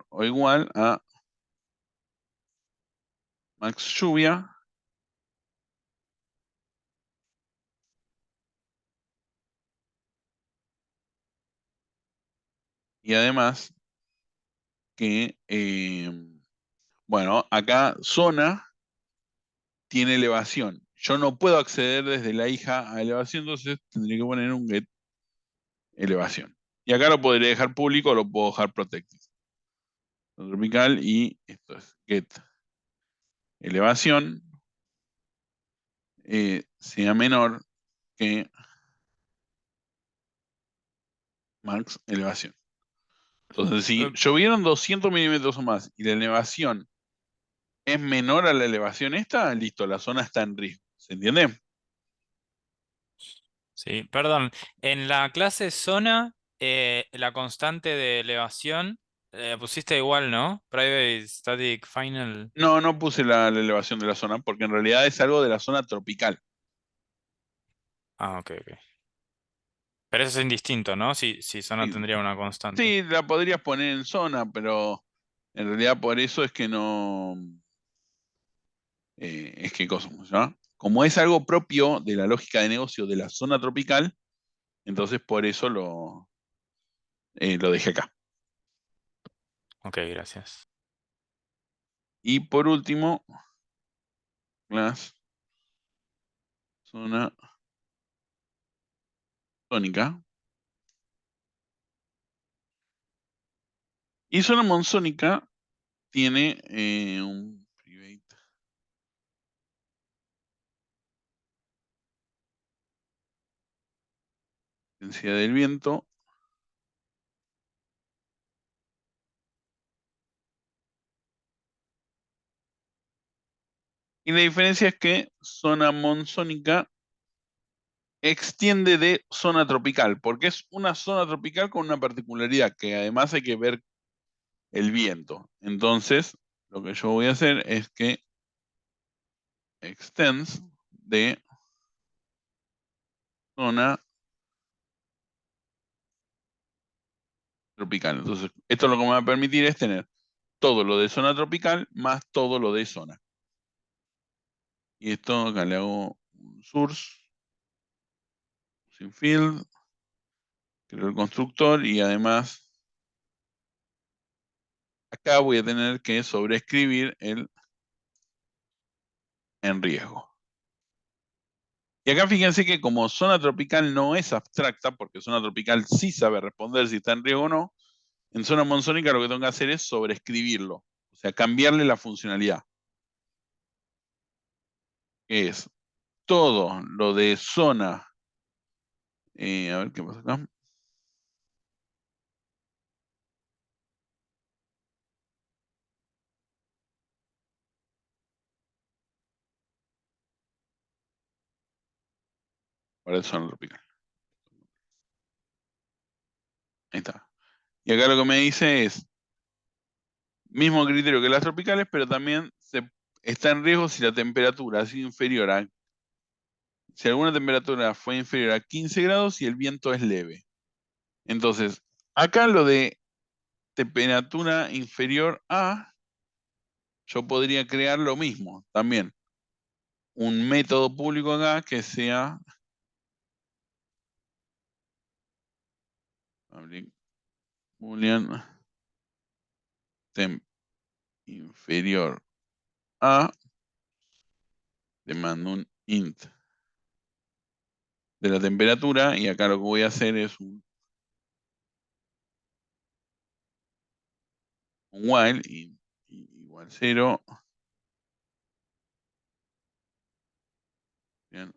o igual a max lluvia y además que, bueno, acá zona tiene elevación. Yo no puedo acceder desde la hija a elevación, entonces tendría que poner un get elevación. Y acá lo podría dejar público o lo puedo dejar protected. Tropical y esto es get elevación sea menor que max elevación. Entonces, si llovieron 200 milímetros o más y la elevación es menor a la elevación esta, listo, la zona está en riesgo. ¿Se entiende? Sí, perdón. En la clase zona, la constante de elevación pusiste igual, ¿no? Private Static Final. No puse la elevación de la zona porque en realidad es algo de la zona tropical. Ah, ok. Pero eso es indistinto, ¿no? Si zona Sí, tendría una constante. sí, la podrías poner en zona, pero en realidad por eso es que no. Es que cosa, ¿cómo se llama? Como es algo propio de la lógica de negocio de la zona tropical, entonces por eso lo dejé acá. Ok, gracias. Y por último, class zona tónica. Y zona monzónica tiene un private intensidad del viento. Y la diferencia es que zona monzónica extiende de zona tropical, porque es una zona tropical con una particularidad que además hay que ver el viento. Entonces, lo que yo voy a hacer es que extends de zona tropical. Entonces, esto lo que me va a permitir es tener todo lo de zona tropical más todo lo de zona. Y esto acá le hago un source, sin field, creo el constructor y además acá voy a tener que sobreescribir el en riesgo. Y acá fíjense que como zona tropical no es abstracta, porque zona tropical sí sabe responder si está en riesgo o no, en zona monzónica lo que tengo que hacer es sobreescribirlo, o sea, cambiarle la funcionalidad. Que es todo lo de zona. A ver qué pasa acá. Para zona tropical. Ahí está. Y acá lo que me dice es, mismo criterio que las tropicales, pero también está en riesgo si la temperatura es inferior a, si alguna temperatura fue inferior a 15 grados y el viento es leve. Entonces, acá lo de temperatura inferior a, yo podría crear lo mismo también. Un método público acá que sea boolean temp inferior a, le mando un int de la temperatura y acá lo que voy a hacer es un while igual 0. Bien,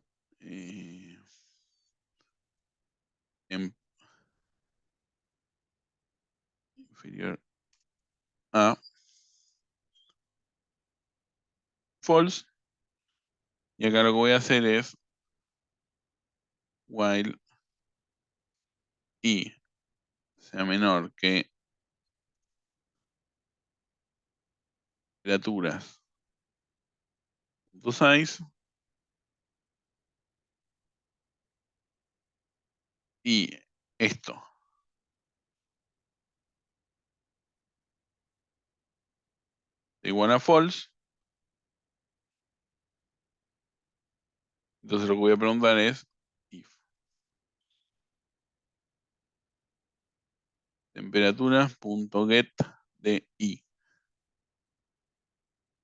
inferior a false. Y acá lo que voy a hacer es while i sea menor que temperaturas punto size y esto igual a false. Entonces lo que voy a preguntar es if temperatura.get de i.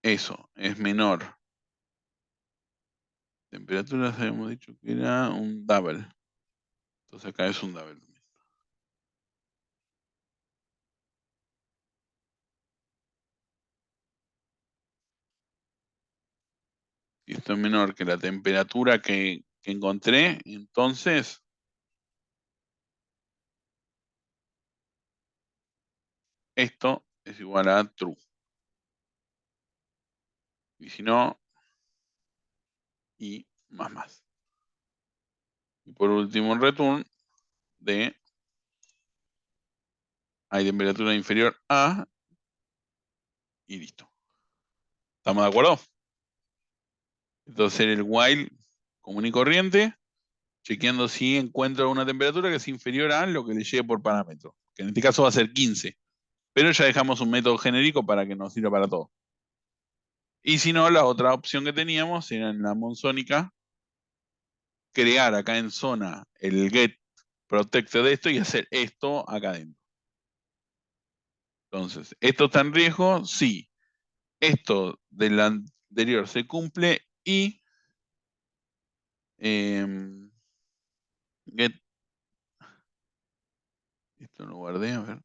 Eso es menor. Temperaturas habíamos dicho que era un double. Entonces acá es un double. Si esto es menor que la temperatura que encontré, entonces esto es igual a true. Y si no, y más. Y por último, un return de hay temperatura inferior a y listo. ¿Estamos de acuerdo? Entonces el while común y corriente, chequeando si encuentro una temperatura que es inferior a lo que le llegue por parámetro, que en este caso va a ser 15. Pero ya dejamos un método genérico para que nos sirva para todo. Y si no, la otra opción que teníamos era en la monzónica, crear acá en zona el get protected de esto y hacer esto acá adentro. Entonces, ¿esto está en riesgo? Sí. Esto del anterior se cumple y get, esto lo guardé, a ver.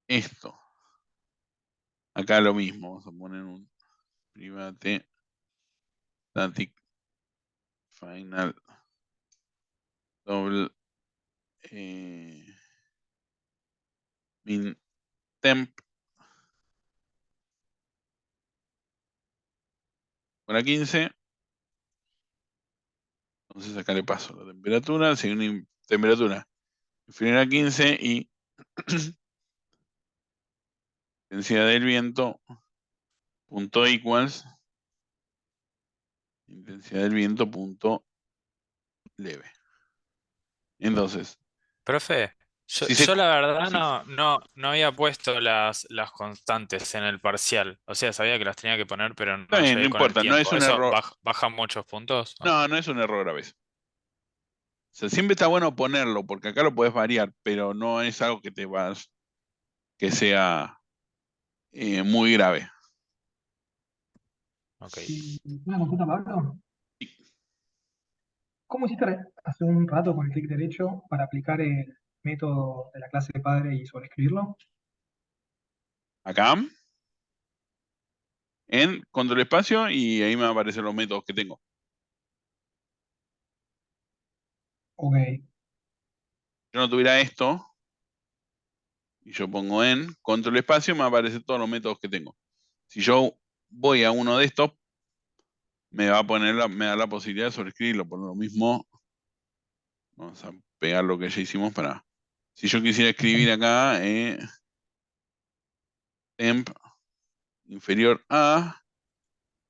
Esto. Acá lo mismo, vamos a poner un private static final double min temp con la 15. Entonces acá le paso la temperatura, si hay una temperatura inferior a 15 y intensidad del viento, punto equals, intensidad del viento, punto leve. Entonces, Profe, yo, si yo la verdad sí. no había puesto las constantes en el parcial. O sea, sabía que las tenía que poner, pero Está no bien, no llegué con el importa, no es tiempo. un ¿Eso error. baja muchos puntos? No, no es un error a veces. O sea, siempre está bueno ponerlo, porque acá lo podés variar, pero no es algo que que sea muy grave. Ok. Y una consulta, Pablo. ¿Cómo hiciste hace un rato con el clic derecho para aplicar el método de la clase de padre y sobreescribirlo? Acá, en control espacio, y ahí me van a aparecer los métodos que tengo. Ok. Yo no tuviera esto, y yo pongo en control espacio, me van a aparecer todos los métodos que tengo. Si yo voy a uno de estos, me va a poner me da la posibilidad de sobreescribirlo. Por lo mismo, vamos a pegar lo que ya hicimos para. Si yo quisiera escribir acá, temp inferior a,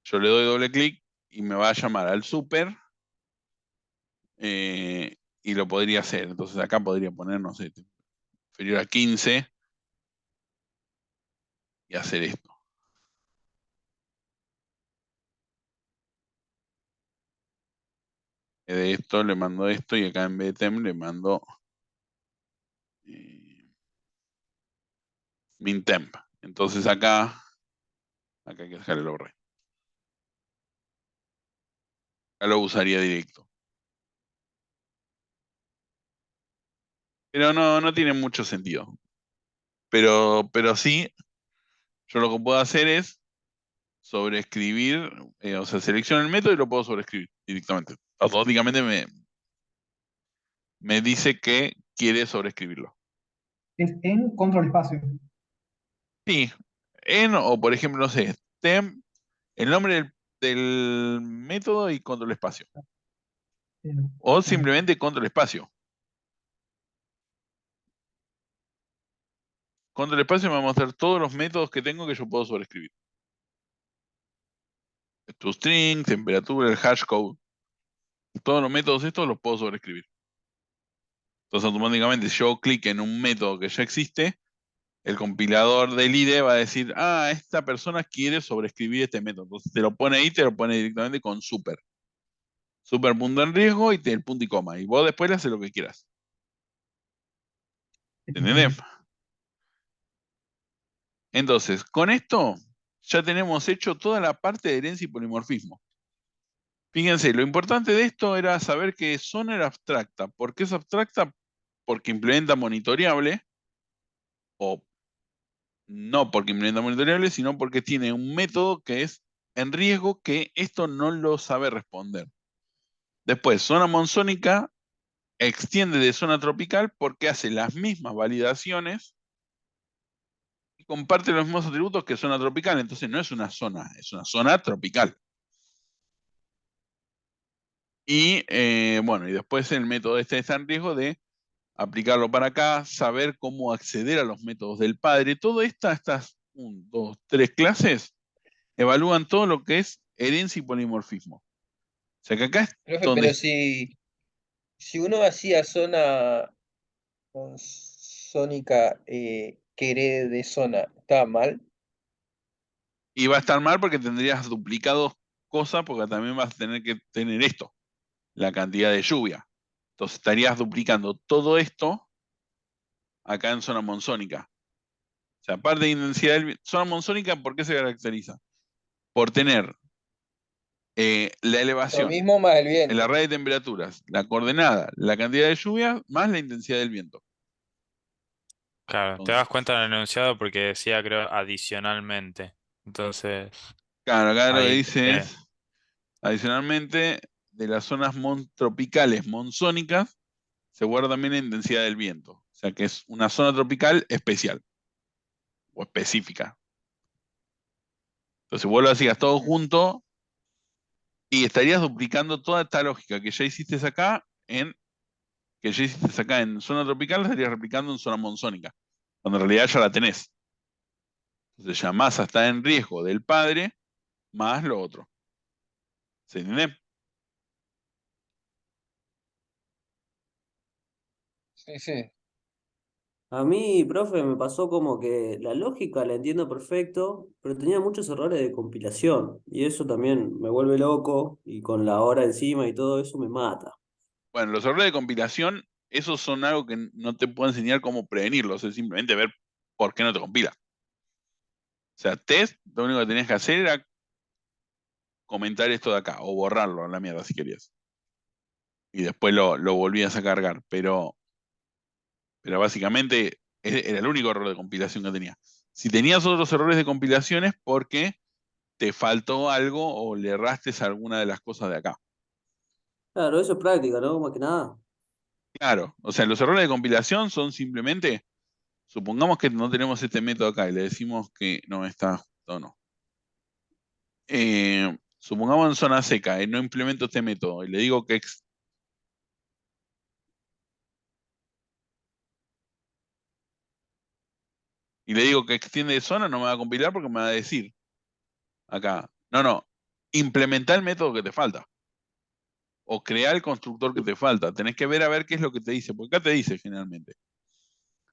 yo le doy doble clic y me va a llamar al super y lo podría hacer. Entonces acá podría poner, no sé, inferior a 15 y hacer esto. De esto le mando esto y acá en vez de temp le mando min temp. Entonces acá hay que dejar el override. Acá lo usaría directo. Pero no tiene mucho sentido. Pero sí, yo lo que puedo hacer es sobreescribir, o sea, selecciono el método y lo puedo sobreescribir directamente. Automáticamente me dice que quiere sobreescribirlo. Es en control espacio. Sí, o por ejemplo, no sé, temp, el nombre del método y control espacio. Bien. O simplemente control espacio. Control espacio me va a mostrar todos los métodos que tengo que yo puedo sobreescribir. ToString, temperatura, el hashcode. Todos los métodos estos los puedo sobreescribir. Entonces automáticamente si yo clic en un método que ya existe, el compilador del IDE va a decir, esta persona quiere sobreescribir este método. Entonces te lo pone ahí, te lo pone directamente con super. Super punto en riesgo y el punto y coma. Y vos después le haces lo que quieras. ¿Entendés? Entonces, con esto ya tenemos hecho toda la parte de herencia y polimorfismo. Fíjense, lo importante de esto era saber que zona era abstracta. ¿Por qué es abstracta? Porque implementa monitoreable, o no porque implementa monitoreable, sino porque tiene un método que es en riesgo que esto no lo sabe responder. Después, zona monzónica extiende de zona tropical porque hace las mismas validaciones y comparte los mismos atributos que zona tropical. Entonces no es una zona tropical. Y bueno, y después el método este está en riesgo de aplicarlo para acá, saber cómo acceder a los métodos del padre. Todas estas 1, 2, 3 clases evalúan todo lo que es herencia y polimorfismo. O sea que acá es Profe, donde pero si uno hacía zona sónica que herede de zona, ¿estaba mal? y va a estar mal porque tendrías duplicados cosas, porque también vas a tener que tener esto, la cantidad de lluvia. Entonces estarías duplicando todo esto acá en zona monzónica. O sea, aparte de intensidad del zona monzónica, ¿por qué se caracteriza? Por tener la Lo elevación, mismo más el el viento. array de temperaturas, la coordenada, la cantidad de lluvia, más la intensidad del viento. Claro, te Entonces, das cuenta en el enunciado porque decía, creo, adicionalmente. Entonces, claro, acá lo que ahí dice es, adicionalmente, de las zonas tropicales monzónicas, se guarda también la intensidad del viento. O sea que es una zona tropical especial o específica. Entonces, si vos lo hacías todo junto, Y estarías duplicando toda esta lógica que ya hiciste acá en zona tropical, la estarías replicando en zona monzónica, cuando en realidad ya la tenés. Entonces ya masa está en riesgo del padre más lo otro. ¿Se entiende? Sí, sí. A mí, profe, me pasó como que la lógica la entiendo perfecto, pero tenía muchos errores de compilación y eso también me vuelve loco y con la hora encima y todo eso me mata. Bueno, los errores de compilación, esos son algo que no te puedo enseñar cómo prevenirlos, es simplemente ver por qué no te compila. O sea, test, lo único que tenías que hacer era comentar esto de acá, o borrarlo a la mierda si querías. Y después lo volvías a cargar, pero básicamente era el único error de compilación que tenía. Si tenías otros errores de compilación es porque te faltó algo o le erraste a alguna de las cosas de acá. Claro, eso es práctica, ¿no? Más que nada. Claro, o sea, los errores de compilación son simplemente, supongamos que no tenemos este método acá y le decimos que no está justo, no. Supongamos en zona seca, no implemento este método y le digo que extiende de zona, no me va a compilar porque me va a decir acá, no, implementa el método que te falta. O crea el constructor que te falta. Tenés que ver a ver qué es lo que te dice, porque acá te dice generalmente.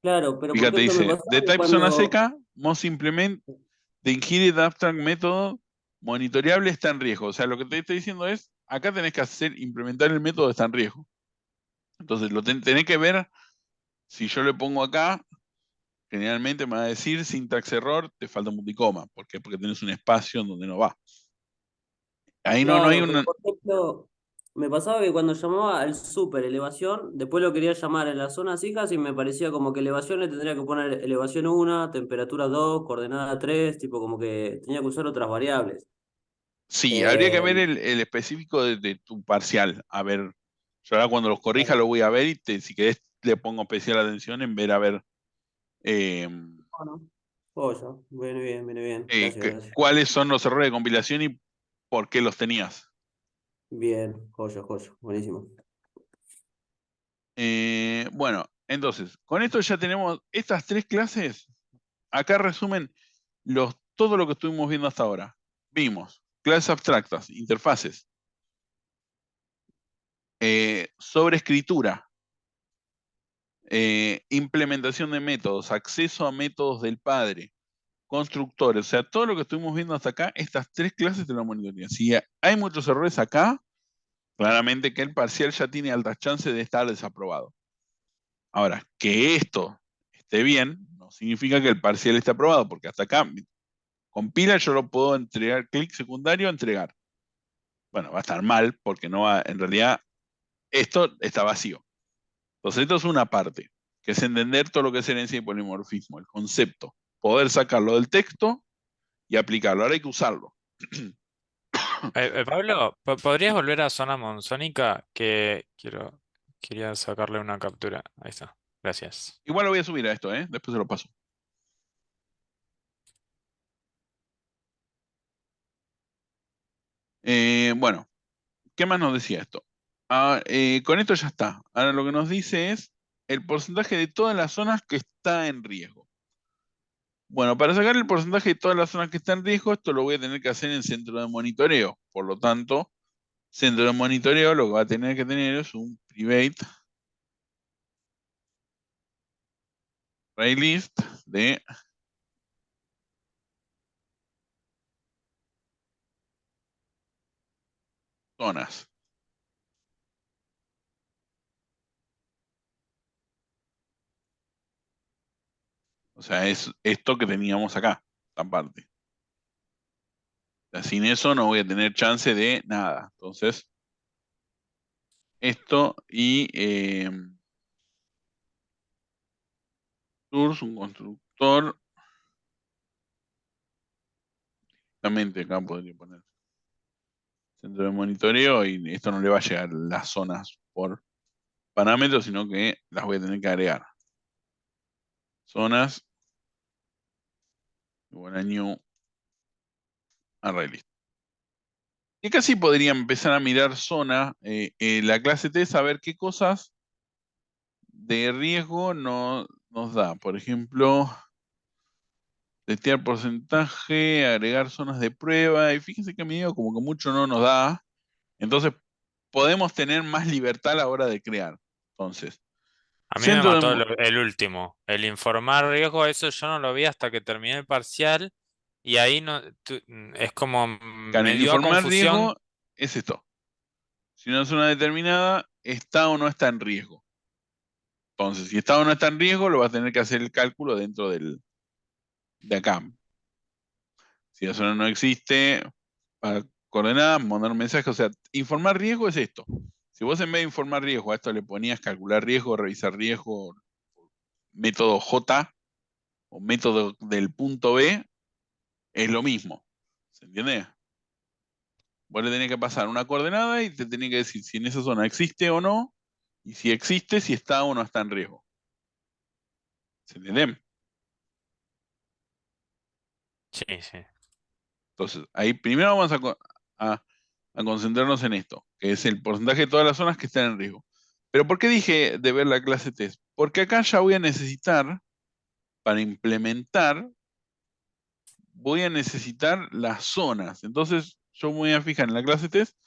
Claro, pero por Fíjate, ejemplo me dice, pasaba de que type zona cuando... seca, most implement the inherit abstract método monitoreable está en riesgo. O sea, lo que te estoy diciendo es, acá tenés que implementar el método está en riesgo. Entonces, tenés que ver, si yo le pongo acá, generalmente me va a decir syntax error, te falta un multicoma. ¿Por qué? Porque tenés un espacio en donde no va. Ahí no hay Claro, pero una... por ejemplo, me pasaba que cuando llamaba al super elevación, después lo quería llamar en las zonas hijas y me parecía como que elevación le tendría que poner elevación 1, temperatura 2, coordenada 3, tipo como que tenía que usar otras variables. Sí, habría que Eh, ver el específico de tu parcial. A ver, yo ahora cuando los corrija claro, lo voy a ver y si querés le pongo especial atención en ver a ver eh, bueno, joya, viene bien, gracias, gracias. cuáles son los errores de compilación y por qué los tenías. Bien, joya, buenísimo. Bueno, entonces, con esto ya tenemos estas tres clases. Acá resumen todo lo que estuvimos viendo hasta ahora. Vimos clases abstractas, interfaces, sobreescritura, implementación de métodos, acceso a métodos del padre, constructores, o sea, todo lo que estuvimos viendo hasta acá, estas tres clases de la monitoría. Si hay muchos errores acá, claramente que el parcial ya tiene altas chances de estar desaprobado. Ahora, que esto esté bien, no significa que el parcial esté aprobado, porque hasta acá compila, yo lo puedo entregar, clic secundario, entregar. Bueno, va a estar mal, porque no va, en realidad, esto está vacío. Entonces, esto es una parte, que es entender todo lo que es herencia y polimorfismo, el concepto, poder sacarlo del texto y aplicarlo. Ahora hay que usarlo. Pablo, ¿podrías volver a zona monzónica? Que quería sacarle una captura. Ahí está. Gracias. Igual lo voy a subir a esto, después se lo paso. Bueno, ¿qué más nos decía esto? Con esto ya está. Ahora lo que nos dice es el porcentaje de todas las zonas que está en riesgo. Bueno, para sacar el porcentaje de todas las zonas que están en riesgo, esto lo voy a tener que hacer en centro de monitoreo. Por lo tanto, centro de monitoreo lo que va a tener que tener es un private array list de zonas. O sea, es esto que teníamos acá, esta parte. O sea, sin eso no voy a tener chance de nada. Entonces, esto y source, un constructor. También acá podría poner centro de monitoreo y esto no le va a llegar las zonas por parámetros, sino que las voy a tener que agregar. Zonas igual a new array list. Y acá sí podría empezar a mirar zona, la clase T, saber qué cosas de riesgo nos da. Por ejemplo, testear porcentaje, agregar zonas de prueba. Y fíjense que a mí como que mucho no nos da. Entonces podemos tener más libertad a la hora de crear. Entonces, A mí me centro de... mató el último, el informar riesgo, eso yo no lo vi hasta que terminé el parcial y ahí no, es como Claro, me dio a informar confusión. riesgo es esto. Si una zona determinada está o no está en riesgo. Entonces, si está o no está en riesgo, lo vas a tener que hacer el cálculo dentro de acá. Si la zona no existe, para coordenadas, mandar un mensaje. O sea, informar riesgo es esto. Si vos en vez de informar riesgo a esto le ponías calcular riesgo, revisar riesgo, método J o método del punto B, es lo mismo. ¿Se entiende? Vos le tenés que pasar una coordenada y te tenés que decir si en esa zona existe o no, y si existe, si está o no está en riesgo. ¿Se entiende? Sí, sí. Entonces, ahí primero vamos a concentrarnos en esto, que es el porcentaje de todas las zonas que están en riesgo. Pero ¿por qué dije de ver la clase test? Porque acá ya voy a necesitar, para implementar, voy a necesitar las zonas. Entonces, yo me voy a fijar en la clase test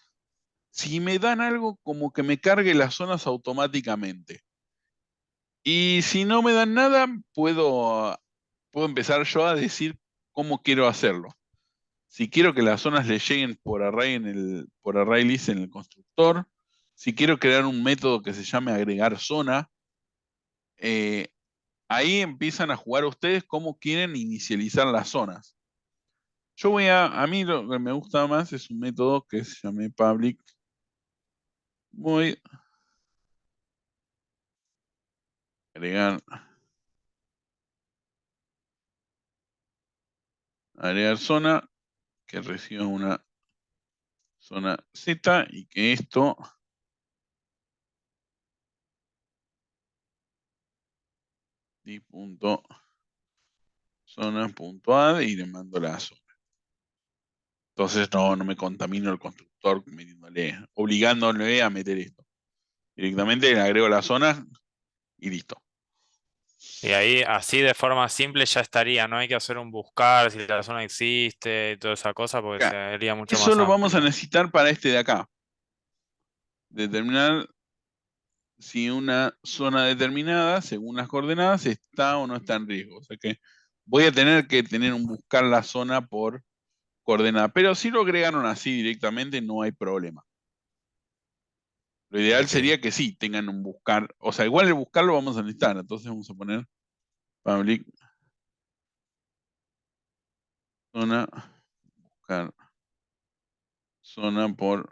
si me dan algo como que me cargue las zonas automáticamente. Y si no me dan nada, puedo empezar yo a decir cómo quiero hacerlo. Si quiero que las zonas le lleguen por array por array list en el constructor, si quiero crear un método que se llame agregar zona, ahí empiezan a jugar ustedes cómo quieren inicializar las zonas. Yo a mí lo que me gusta más es un método que se llame public. Voy a agregar zona que reciba una zona Z y que esto punto zona.add y le mando la zona. Entonces no me contamino el constructor obligándole a meter esto. Directamente le agrego la zona y listo. Y ahí así de forma simple ya estaría, no hay que hacer un buscar si la zona existe y toda esa cosa porque Acá, sería mucho eso más lo vamos a amplio. necesitar para este de acá. Determinar si una zona determinada, según las coordenadas, está o no está en riesgo. O sea que voy a tener que tener un buscar la zona por coordenada. Pero si lo agregaron así directamente, no hay problema. Lo ideal Ok. sería que sí tengan un buscar. O sea, igual el buscar lo vamos a necesitar. Entonces vamos a poner public zona, buscar zona por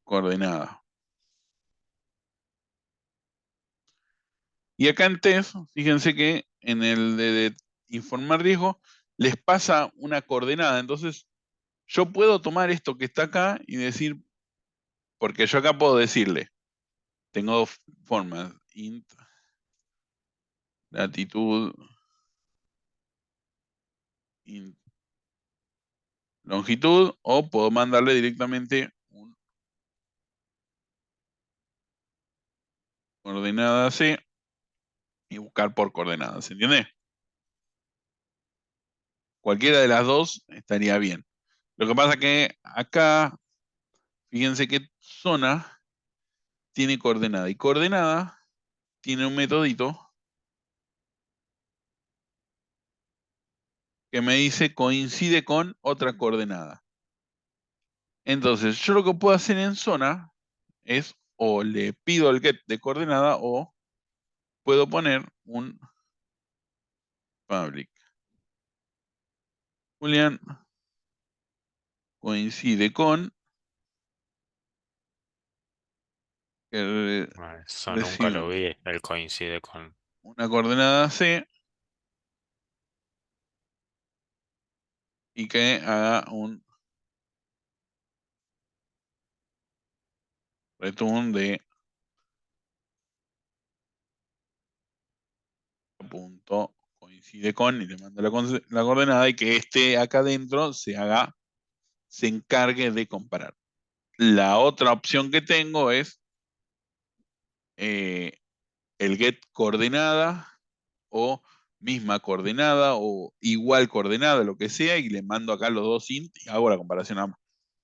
coordenada. Y acá en test, fíjense que en el de informar riesgo, les pasa una coordenada. Entonces, yo puedo tomar esto que está acá y decir, porque yo acá puedo decirle, tengo dos formas, int latitud, int longitud, o puedo mandarle directamente un coordenada C y buscar por coordenadas, ¿se entiende? Cualquiera de las dos estaría bien. Lo que pasa que acá, fíjense que zona tiene coordenada y coordenada tiene un metodito que me dice coincide con otra coordenada. Entonces, yo lo que puedo hacer en zona es o le pido el get de coordenada o puedo poner un public. Julián coincide con que Eso nunca recibe lo vi, él coincide con... una coordenada C y que haga un return de punto coincide con y le mando la coordenada y que este acá adentro se haga se encargue de comparar. La otra opción que tengo es el get coordenada o misma coordenada o igual coordenada, lo que sea, y le mando acá los dos int y hago la comparación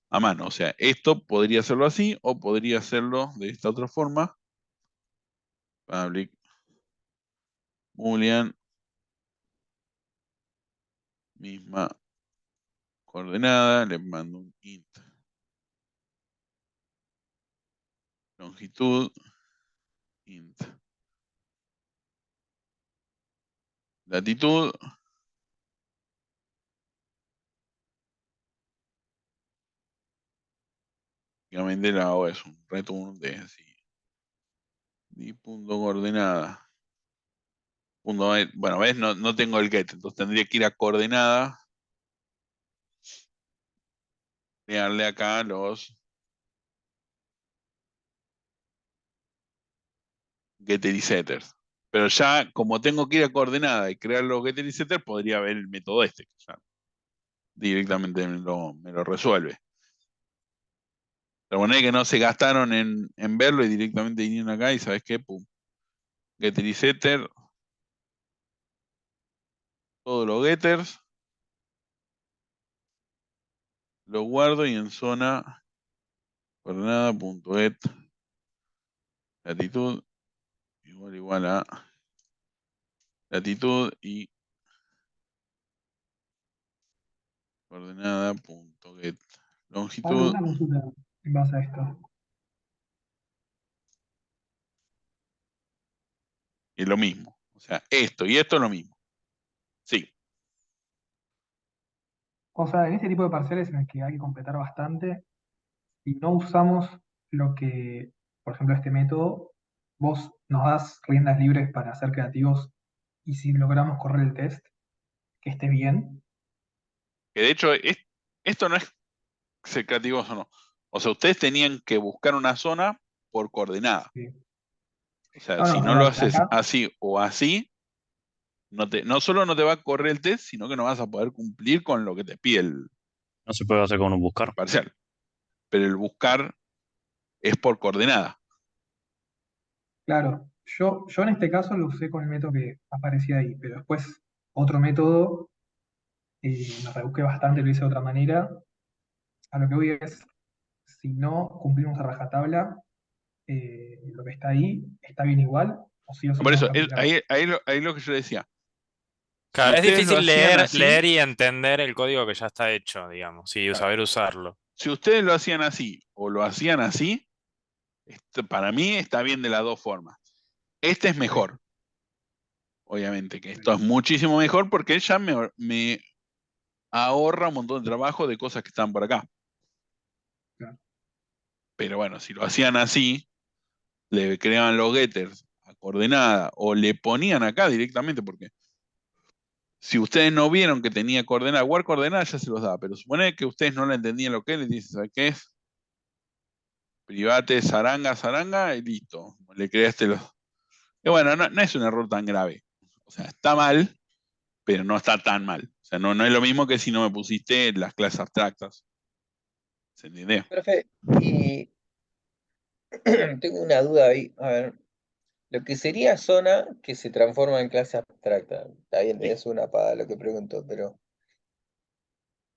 a mano. O sea, esto podría hacerlo así o podría hacerlo de esta otra forma. Public boolean misma coordenada, le mando un int longitud int latitud básicamente la hago es un return de así y punto coordenada punto, bueno, ves, no tengo el get, entonces tendría que ir a coordenada, crearle acá los getter y setters. Pero ya, como tengo que ir a coordenada y crear los getter y setters, podría ver el método este, que ya directamente me lo resuelve. Pero bueno, es que no se gastaron en verlo y directamente vinieron acá y ¿sabes qué? Pum. Getter y setter. Todos los getters. Los guardo y en zona coordenada.get latitud igual a latitud y coordenada.get Pablo, longitud. una consulta en base a esto. Es lo mismo. O sea, esto y esto es lo mismo. Sí. O sea, en este tipo de parciales en el que hay que completar bastante, si no usamos lo que, por ejemplo, este método, vos nos das riendas libres para ser creativos y si logramos correr el test, que esté bien. Que de hecho, esto no es ser creativos o no. O sea, ustedes tenían que buscar una zona por coordenada. Sí. O sea, No, si no, no a lo ver, haces acá, así o así, no solo no te va a correr el test, sino que no vas a poder cumplir con lo que te pide No se puede hacer con un el buscar. parcial. Pero el buscar es por coordenada. claro, yo en este caso lo usé con el método que aparecía ahí, pero después otro método, me rebusqué bastante, lo hice de otra manera. A lo que voy es, si no cumplimos a rajatabla, lo que está ahí está bien igual, o sí Por tenemos eso, que aplicar. ahí lo que yo le decía. Si Claro, es ustedes lo difícil hacían así, leer y entender el código que ya está hecho, digamos, y Claro. saber usarlo. si ustedes lo hacían así o lo hacían así, para mí está bien de las dos formas. Este es mejor. Obviamente que esto es muchísimo mejor porque ya me ahorra un montón de trabajo de cosas que están por acá. Claro. Pero bueno, si lo hacían así, le creaban los getters a coordenada o le ponían acá directamente, porque si ustedes no vieron que tenía coordenada, war coordenada ya se los da, pero supone que ustedes no la entendían lo que es, les dicen, ¿sabes qué es? Private, zaranga, y listo. Le creaste los. Y bueno, no es un error tan grave. O sea, está mal, pero no está tan mal. O sea, no es lo mismo que si no me pusiste las clases abstractas. ¿Se entiende? Profe, y tengo una duda ahí. A ver, lo que sería zona que se transforma en clase abstracta. Está bien, Sí. es una para lo que pregunto, pero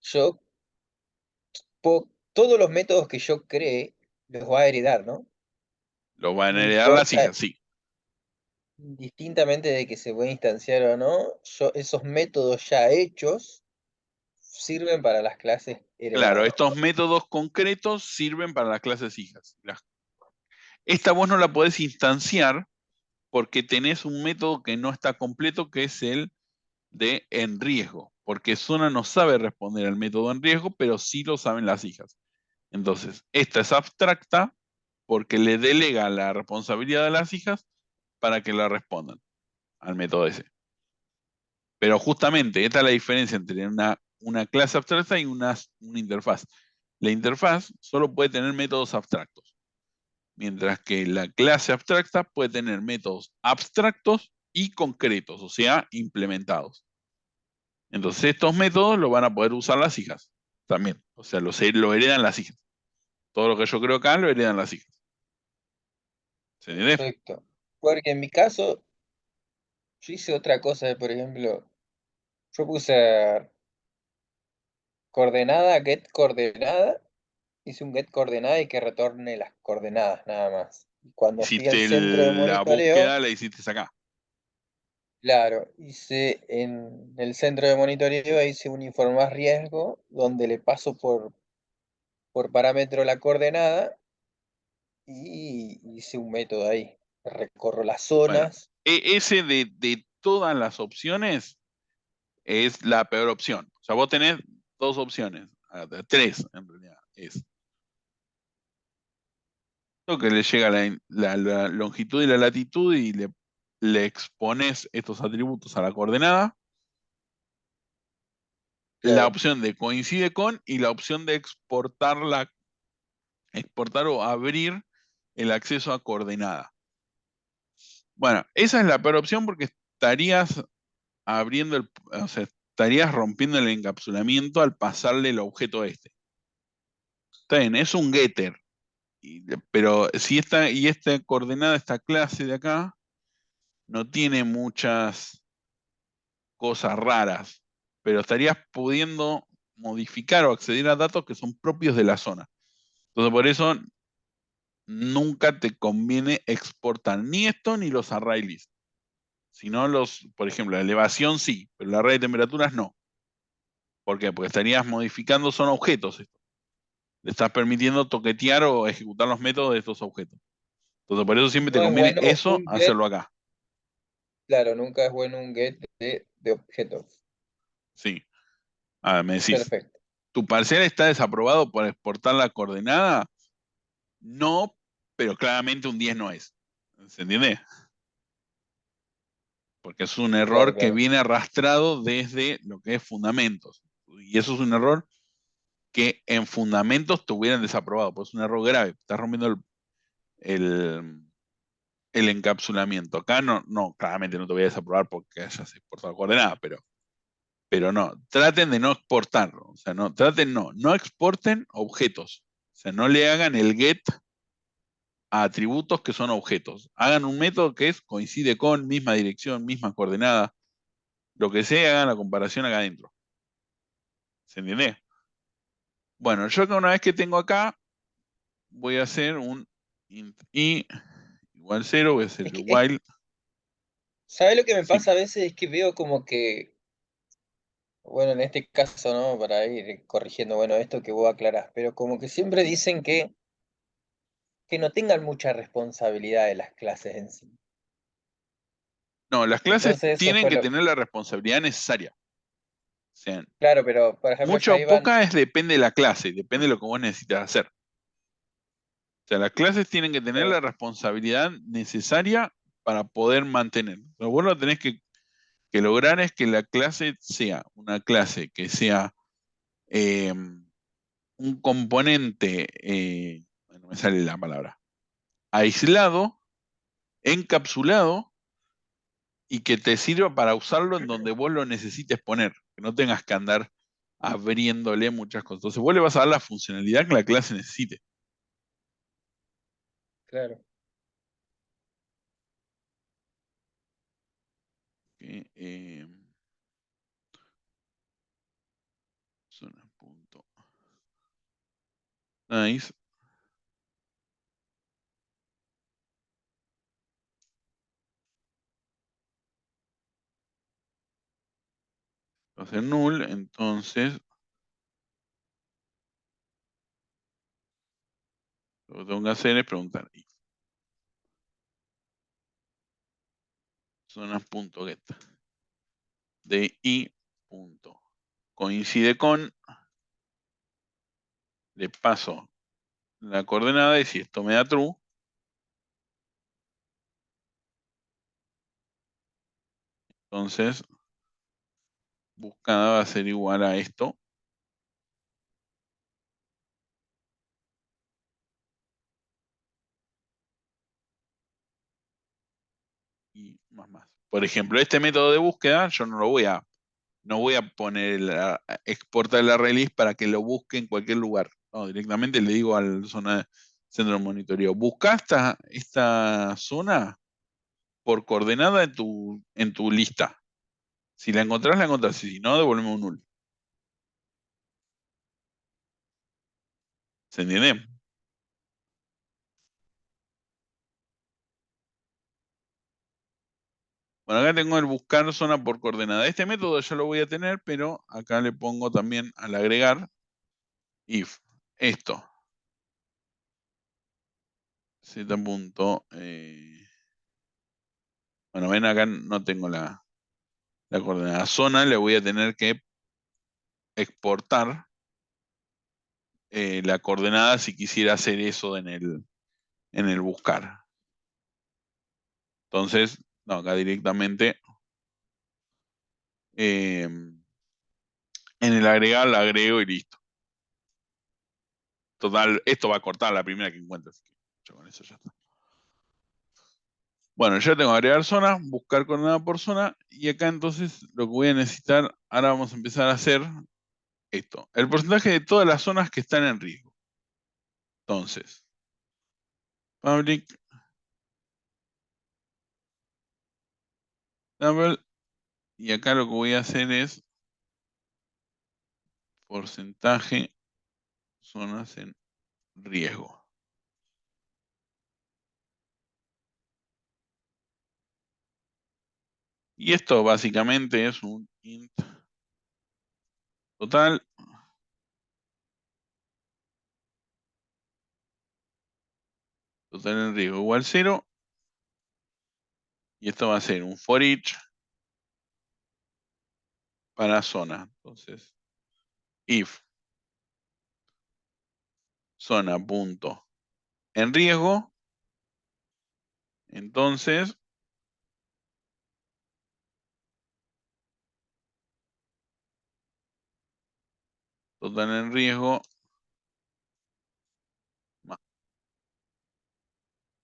yo, todos los métodos que yo cree, los va a heredar, ¿no? Lo van No a heredar las importa, hijas, sí. distintamente de que se pueda instanciar o no, esos métodos ya hechos sirven para las clases Claro, heredadas. estos métodos concretos sirven para las clases hijas. Esta vos no la podés instanciar porque tenés un método que no está completo, que es el de en riesgo. Porque Zona no sabe responder al método en riesgo, pero sí lo saben las hijas. Entonces, esta es abstracta porque le delega la responsabilidad a las hijas para que la respondan al método ese. Pero justamente esta es la diferencia entre una clase abstracta y una interfaz. La interfaz solo puede tener métodos abstractos, mientras que la clase abstracta puede tener métodos abstractos y concretos, o sea, implementados. Entonces estos métodos los van a poder usar las hijas. también. O sea, lo heredan las hijas. Todo lo que yo creo acá lo heredan las hijas. ¿Se entiende? Perfecto. Porque en mi caso, yo hice otra cosa, por ejemplo, yo puse coordenada, get coordenada, hice un get coordenada y que retorne las coordenadas nada más. Y cuando fui al Hiciste centro de la monitoreo, búsqueda, la hiciste acá. claro, hice en el centro de monitoreo, hice un informar riesgo donde le paso por parámetro la coordenada y hice un método ahí. Recorro las Bueno, zonas. ese de todas las opciones es la peor opción. O sea, vos tenés dos opciones, tres en realidad. Es lo que le llega la longitud y la latitud y le expones estos atributos a la coordenada. La Claro. opción de coincide con y la opción de exportar o abrir el acceso a coordenada. Bueno, esa es la peor opción porque estarías o sea, estarías rompiendo el encapsulamiento al pasarle el objeto este. Está bien, es un getter, pero si esta coordenada, esta clase de acá, no tiene muchas cosas raras, pero estarías pudiendo modificar o acceder a datos que son propios de la zona. Entonces, por eso nunca te conviene exportar ni esto ni los array list. Sino por ejemplo, la elevación sí, pero el array de temperaturas no. ¿Por qué? Porque estarías modificando, son objetos esto. Le estás permitiendo toquetear o ejecutar los métodos de estos objetos. Entonces, por eso siempre te No es conviene bueno eso, un get, hacerlo acá. claro, nunca es bueno un get de objetos. Sí. A ver, me decís, Perfecto. ¿tu parcial está desaprobado por exportar la coordenada? No, pero claramente un 10 no es. ¿Se entiende? Porque es un Claro, error que claro. viene arrastrado desde lo que es fundamentos. Y eso es un error que en fundamentos te hubieran desaprobado, pues es un error grave. Estás rompiendo el, el encapsulamiento. Acá no, claramente no te voy a desaprobar porque hayas exportado coordenada, pero no. Traten de no exportar. O sea, no exporten objetos. O sea, no le hagan el get a atributos que son objetos. Hagan un método que coincide con misma dirección, misma coordenada, lo que sea, hagan la comparación acá adentro. ¿Se entiende? Bueno, yo una vez que tengo acá, voy a hacer un int i igual 0, voy a hacer Es el que, while. ¿sabes lo que me Sí. pasa a veces? Es que veo como que, bueno, en este caso, ¿no? Para ir corrigiendo, bueno, esto que vos aclarás, pero como que siempre dicen que no tengan mucha responsabilidad de las clases en sí. No, las clases Entonces eso tienen fue que lo... tener la responsabilidad necesaria. O sea, Claro, pero por ejemplo mucha ya o iban, poca depende de la clase, depende de lo que vos necesitas hacer. O sea, las clases tienen que tener la responsabilidad necesaria para poder mantener. Lo bueno que tenés que lograr es que la clase sea una clase que sea un componente, no me sale la palabra, aislado, encapsulado y que te sirva para usarlo en donde vos lo necesites poner, que no tengas que andar abriéndole muchas cosas. Entonces vos le vas a dar la funcionalidad que la clase necesite. claro. Que, zona punto nice. Va a ser null, entonces lo que tengo que hacer es preguntar zonas.get de i punto coincide con, le paso la coordenada y si esto me da true, entonces buscada va a ser igual a esto. Y más. Por ejemplo, este método de búsqueda yo no lo voy a no voy a poner exportar el array list para que lo busque en cualquier lugar. No, directamente le digo al centro de monitoreo, busca esta zona por coordenada en tu lista. Si la encontrás, la encontrás. Si no, devolveme un null. ¿Se entiende? Bueno, acá tengo el buscar zona por coordenada. Este método ya lo voy a tener, pero acá le pongo también al agregar if esto. Z punto. Bueno, ven acá no tengo la coordenada. Zona le voy a tener que exportar la coordenada si quisiera hacer eso en el buscar. Entonces, no, acá directamente en el agregar la agrego y listo. Total, esto va a cortar la primera que encuentres. Ya con eso ya está. Bueno, ya tengo agregar zona, buscar coordenada por zona, y acá entonces lo que voy a necesitar, ahora vamos a empezar a hacer esto. El porcentaje de todas las zonas que están en riesgo. Entonces, public double, y acá lo que voy a hacer es porcentaje zonas en riesgo. Y esto básicamente es un int total. Total en riesgo igual 0. Y esto va a ser un for each para zona. Entonces, if zona punto en riesgo, entonces total en riesgo más.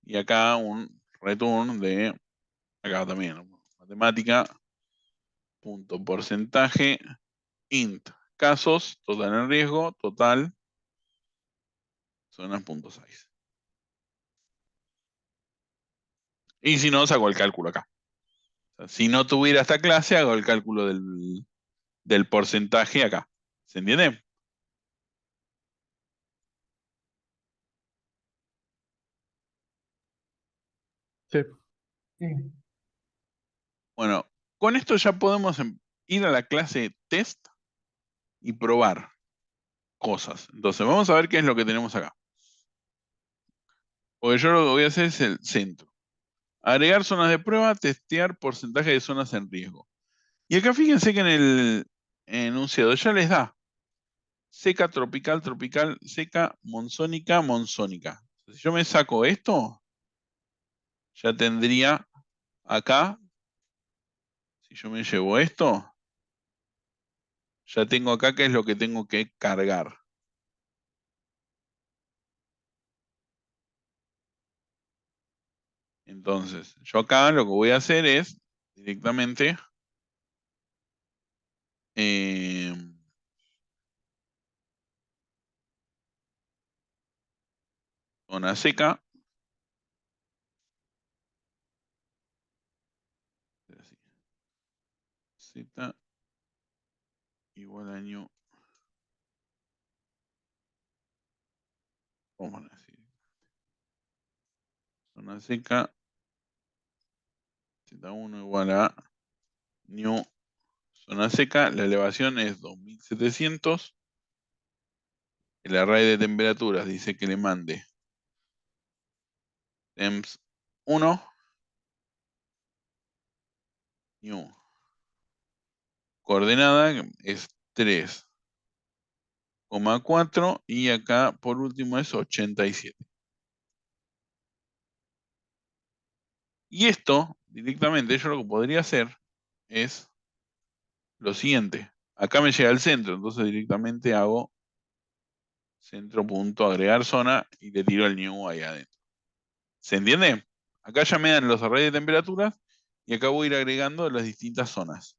Y acá un return de, acá también, matemática, punto porcentaje, int, casos, total en riesgo, total, zonas punto 6. Y si no, saco el cálculo acá. O sea, si no tuviera esta clase, hago el cálculo del porcentaje acá. ¿Se entiende? Sí. Sí. Bueno, con esto ya podemos ir a la clase test y probar cosas. Entonces, vamos a ver qué es lo que tenemos acá. Porque yo lo que voy a hacer es el centro. Agregar zonas de prueba, testear porcentaje de zonas en riesgo. Y acá fíjense que en el enunciado ya les da seca, tropical, tropical, seca, monzónica, monzónica. Si yo me saco esto, ya tendría acá, si yo me llevo esto, ya tengo acá qué es lo que tengo que cargar. Entonces, yo acá lo que voy a hacer es directamente zona seca. Z igual a new. Vamos a decir. Zona seca. Z1 igual a new zona seca. La elevación es 2700. El array de temperaturas dice que le mande temps 1. New. Coordenada es 3,4 y acá por último es 87. Y esto directamente yo lo que podría hacer es lo siguiente. Acá me llega el centro, entonces directamente hago centro.agregar zona y le tiro el new ahí adentro. ¿Se entiende? Acá ya me dan los arrays de temperaturas y acá voy a ir agregando las distintas zonas.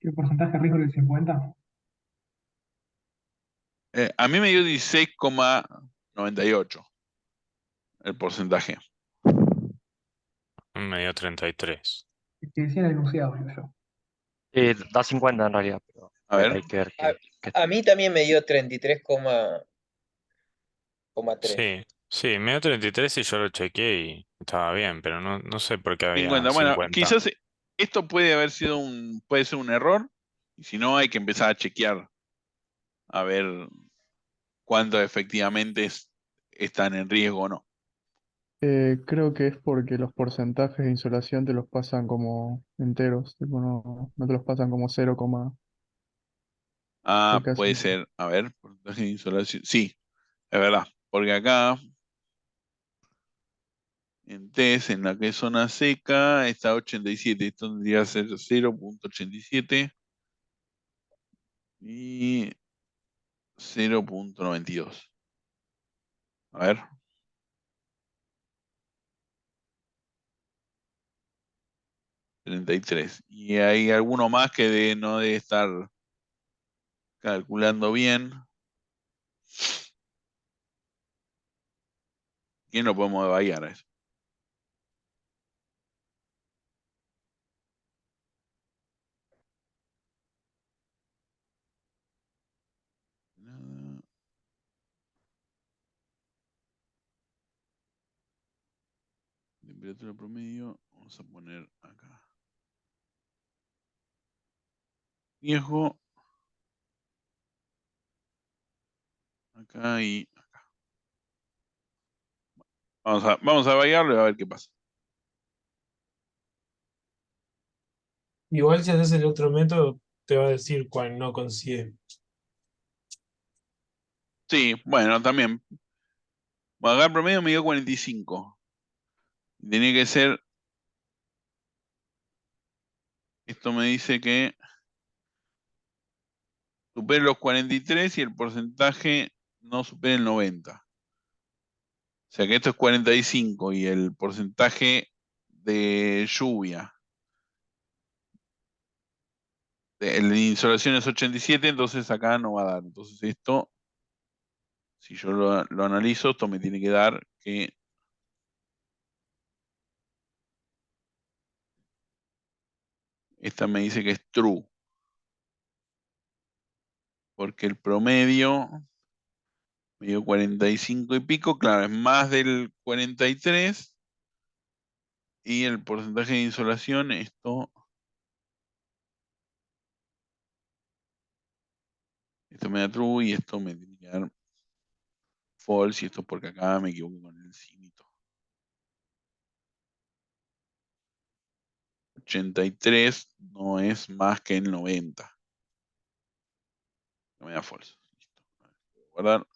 ¿El porcentaje de riesgo del 50? A mí me dio 16,98 el porcentaje. Me dio 33. Es que decía en el enunciado, digo yo. Da 50 en realidad, pero A ver. hay que ver qué. A mí también me dio 33,3. Sí, sí, me dio 33 y yo lo chequeé y estaba bien, pero no sé por qué había 50. Bueno, 50. quizás esto puede ser un error. Y si no, hay que empezar a chequear. A ver cuánto efectivamente están en riesgo o no. Creo que es porque los porcentajes de insolación te los pasan como enteros, tipo no te los pasan como 0, Ah, porque puede hacen. ser. A ver, porcentaje de insolación. Sí, es verdad. Porque acá, en test, en la que es zona seca, está 87. Esto tendría que ser 0,87 y 0,92. A ver. 33. Y hay alguno más que no debe estar calculando bien. ¿Quién lo podemos evaluar a eso? Nada. Temperatura promedio. Vamos a poner acá. Riesgo. Acá y acá. Vamos a evaluarlo y a ver qué pasa. Igual si haces el otro método, te va a decir cuál no consigue. Sí, bueno, también. Bueno, acá el promedio me dio 45. Tenía que ser. Esto me dice que supere los 43 y el porcentaje no supere el 90. O sea que esto es 45 y el porcentaje de lluvia. El de insolación es 87, entonces acá no va a dar. Entonces esto, si yo lo analizo, esto me tiene que dar que esta me dice que es true. Porque el promedio me dio 45 y pico, claro, es más del 43. Y el porcentaje de insolación, esto me da true y esto me tiene que dar false. Y esto es porque acá me equivoqué con el signito. 83 no es más que el 90. Me da false. Listo. Guardar.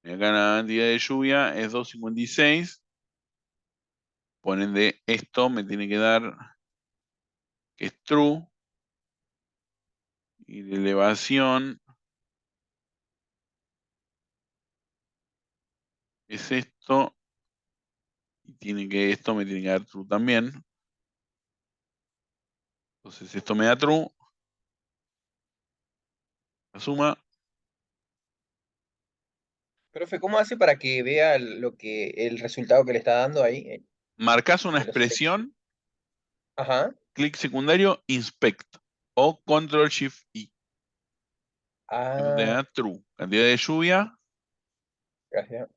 Y acá la cantidad de lluvia es 2,56. Por ende, esto me tiene que dar que es true. Y la elevación es esto. Y esto me tiene que dar true también. Entonces esto me da true. La suma. Profe, ¿cómo hace para que vea el resultado que le está dando ahí? Marcas una Que lo seleccione. expresión. Ajá. Clic secundario, inspect. O control shift I. Esto te da Ah, true. Cantidad de lluvia. gracias.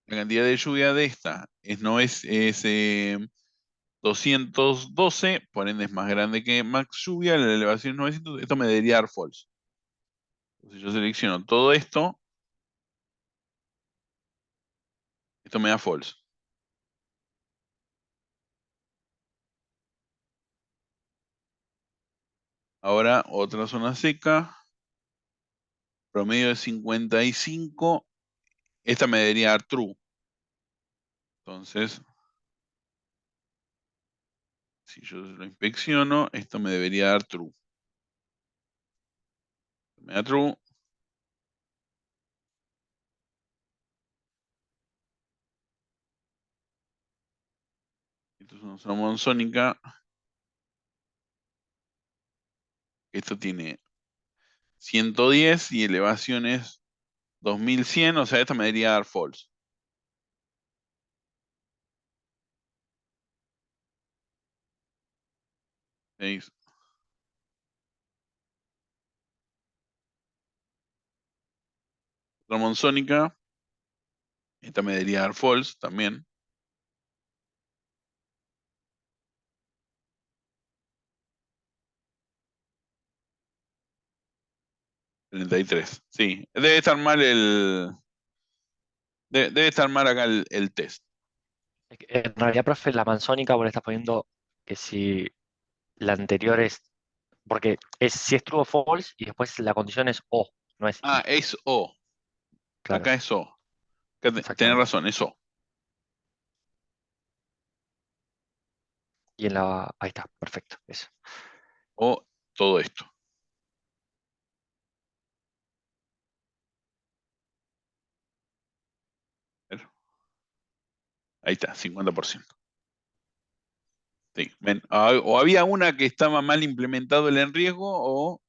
La cantidad de lluvia de esta es 212, por ende es más grande que max lluvia, la elevación es 900, esto me debería dar false. Entonces yo selecciono todo esto, esto me da false. Ahora otra zona seca, promedio de 55, esta me debería dar true. Entonces, si yo lo inspecciono, esto me debería dar true. Me da true. Esto es una zona monzónica. Esto tiene 110 y elevación es 2100, o sea, esta me debería dar false. ¿Veis? Otra monzónica. Esta me debería dar false también. $33. Sí, debe estar mal debe estar mal acá el test. En realidad, profe, la manzónica vos le estás poniendo que si la anterior es. Porque si es true o false y después la condición es o, no es Ah, y. es O. Claro, Acá es O. Acá tenés exactamente. razón, es O. Y en la. Ahí está, perfecto. Eso. O todo esto. A ver. Ahí está, 50%. Sí, ven, o había una que estaba mal implementado el en riesgo o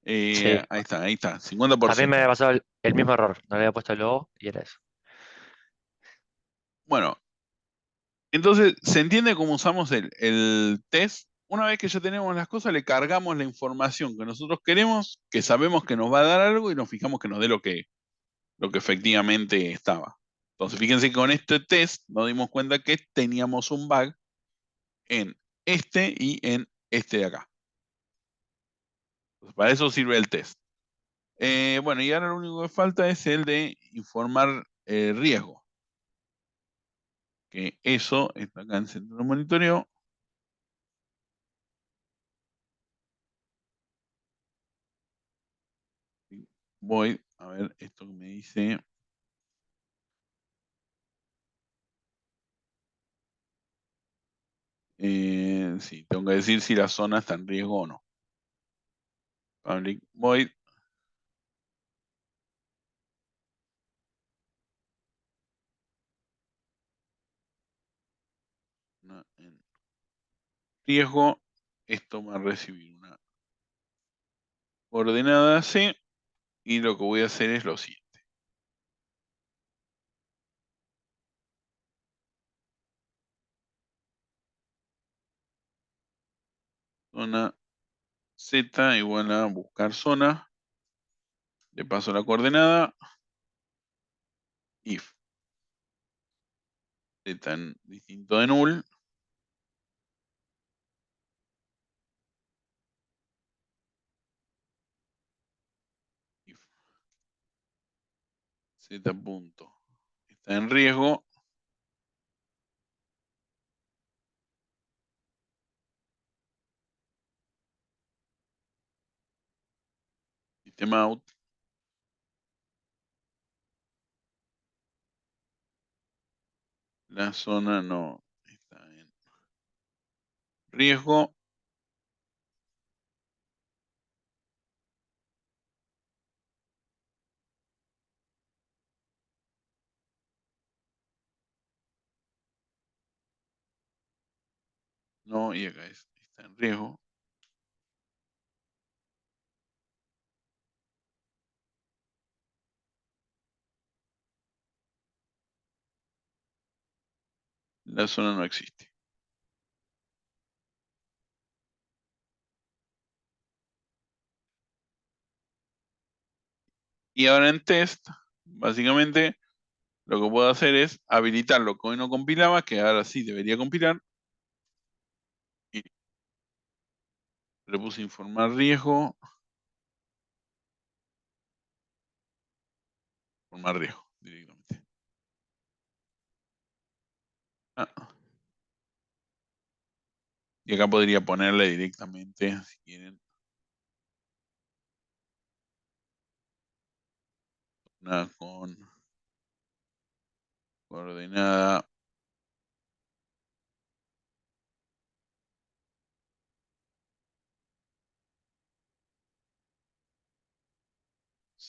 Sí. ahí está, A mí me 50%. había pasado el mismo error. No le había puesto el o y era eso. Bueno, entonces, ¿se entiende cómo usamos el test? Una vez que ya tenemos las cosas, le cargamos la información que nosotros queremos, que sabemos que nos va a dar algo y nos fijamos que nos dé lo que efectivamente estaba. Entonces, fíjense que con este test nos dimos cuenta que teníamos un bug en este y en este de acá. Entonces, para eso sirve el test. Bueno, y ahora lo único que falta es el de informar riesgo. Que eso está acá en centro de monitoreo. Voy a ver esto que me dice. Sí, tengo que decir si la zona está en riesgo o no. Public void. En riesgo. Esto va a recibir una coordenada C. Y lo que voy a hacer es lo siguiente. Zona Z igual a buscar zona. Le paso la coordenada. If Z en distinto de null. If Z punto está en riesgo. System out. La zona no está en riesgo. No, y acá está en riesgo. La zona no existe. Y ahora en test, básicamente, lo que puedo hacer es habilitar lo que hoy no compilaba, que ahora sí debería compilar. Y le puse informar riesgo. Informar riesgo directamente. Y acá podría ponerle directamente, si quieren, una con coordenada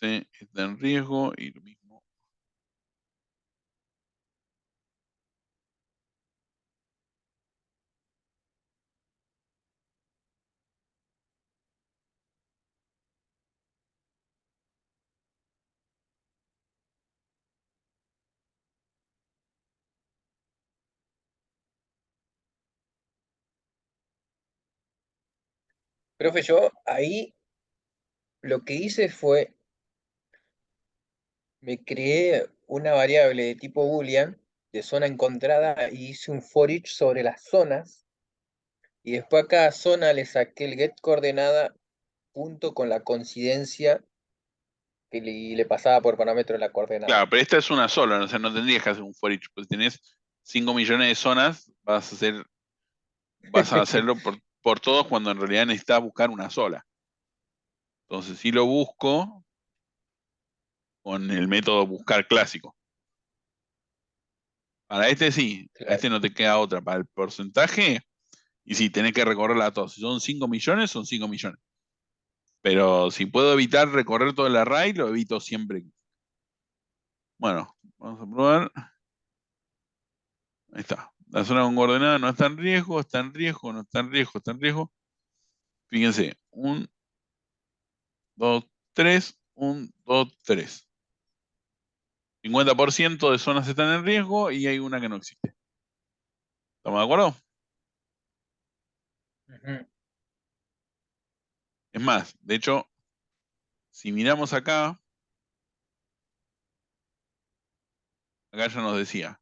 C está en riesgo y lo mismo. Profe, yo ahí lo que hice fue, me creé una variable de tipo boolean de zona encontrada y hice un for each sobre las zonas. Y después a cada zona le saqué el get coordenada junto con la coincidencia que le pasaba por parámetro la coordenada. Claro, pero esta es una sola, o sea, no tendrías que hacer un for each, porque tenés 5 millones de zonas, vas a hacerlo por todos cuando en realidad necesitas buscar una sola. Entonces, si lo busco con el método buscar clásico. Para este sí, a este no te queda otra. Para el porcentaje, y sí, tenés que recorrerla todos. Si son 5 millones, son 5 millones. Pero si puedo evitar recorrer todo el array, lo evito siempre. Bueno, vamos a probar. Ahí está. La zona con coordenada no está en riesgo, está en riesgo, no está en riesgo, está en riesgo. Fíjense, 1, 2, 3, 1, 2, 3. 50% de zonas están en riesgo y hay una que no existe. ¿Estamos de acuerdo? Es más, de hecho, si miramos acá ya nos decía.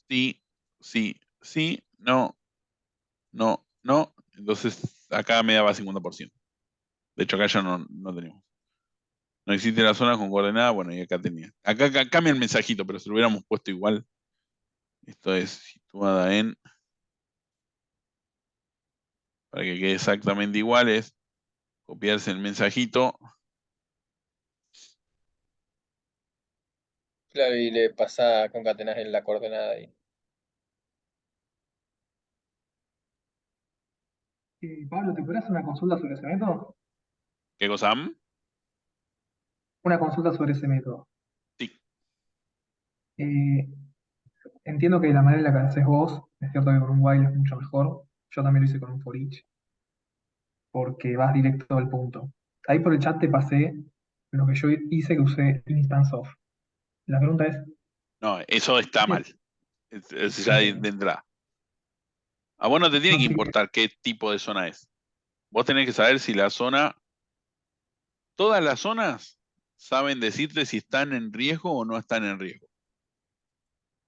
Sí, sí, sí, no, no, no. Entonces acá me daba 50%. De hecho, acá ya no tenemos. No existe la zona con coordenada, bueno, y acá tenía. Acá cambia el mensajito, pero si lo hubiéramos puesto igual. Esto es situada en. Para que quede exactamente igual, es copiarse el mensajito. Claro, y le pasa a concatenar en la coordenada ahí. Pablo, ¿te podrías hacer una consulta sobre ese método? ¿Qué cosa? Una consulta sobre ese método. Sí. Entiendo que la manera en la que haces vos, es cierto que con un while es mucho mejor. Yo también lo hice con un for each, porque vas directo al punto. Ahí por el chat te pasé lo que yo hice, que usé instance of. La pregunta es, No, eso está mal. Es ya de entrada. A vos no te tiene que importar qué tipo de zona es. Vos tenés que saber si la zona. Todas las zonas saben decirte si están en riesgo o no están en riesgo.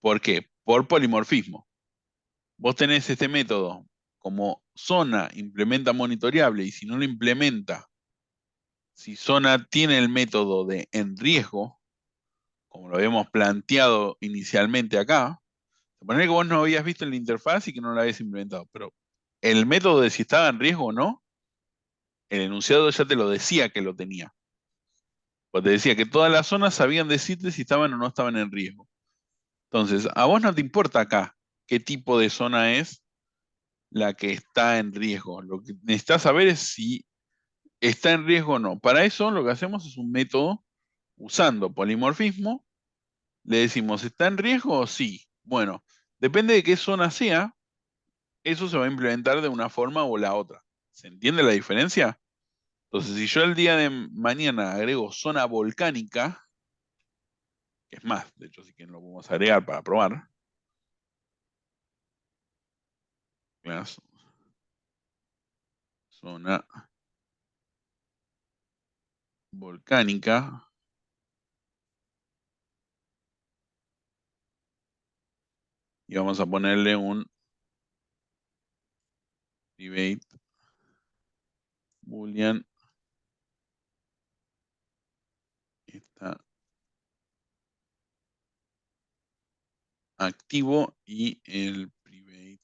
¿Por qué? Por polimorfismo. Vos tenés este método como zona implementa monitoreable y si no lo implementa, si zona tiene el método de en riesgo, como lo habíamos planteado inicialmente acá, suponer que vos no habías visto en la interfaz y que no lo habías implementado, pero el método de si estaba en riesgo o no, el enunciado ya te lo decía que lo tenía. Pues te decía que todas las zonas sabían decirte si estaban o no estaban en riesgo. Entonces, a vos no te importa acá qué tipo de zona es la que está en riesgo. Lo que necesitas saber es si está en riesgo o no. Para eso lo que hacemos es un método usando polimorfismo. Le decimos, ¿está en riesgo o sí? Bueno, depende de qué zona sea, eso se va a implementar de una forma o la otra. ¿Se entiende la diferencia? Entonces, si yo el día de mañana agrego zona volcánica, que es más, de hecho, si quieren lo podemos agregar para probar. Zona volcánica. Y vamos a ponerle un private boolean. Está activo y el private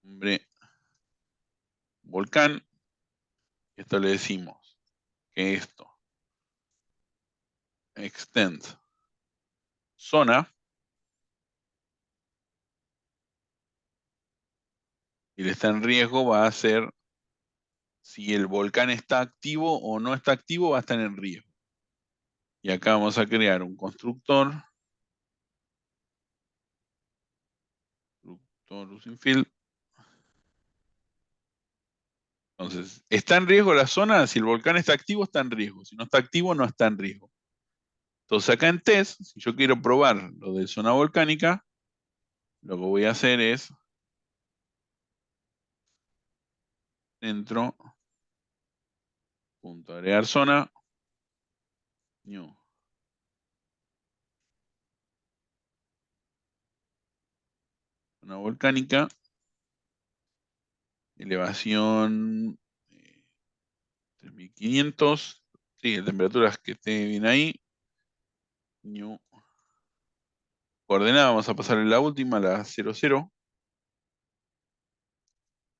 nombre volcán. Esto le decimos que esto extend zona Y el está en riesgo va a ser si el volcán está activo o no está activo, va a estar en riesgo. Y acá vamos a crear un constructor. Constructor using field. Entonces, ¿está en riesgo la zona? Si el volcán está activo, está en riesgo. Si no está activo, no está en riesgo. Entonces, acá en test, si yo quiero probar lo de zona volcánica, lo que voy a hacer es dentro, punto agregar zona, new. Zona volcánica, elevación 3500, sí, temperaturas que esté bien ahí, new. Coordenada, vamos a pasarle la última, la 00.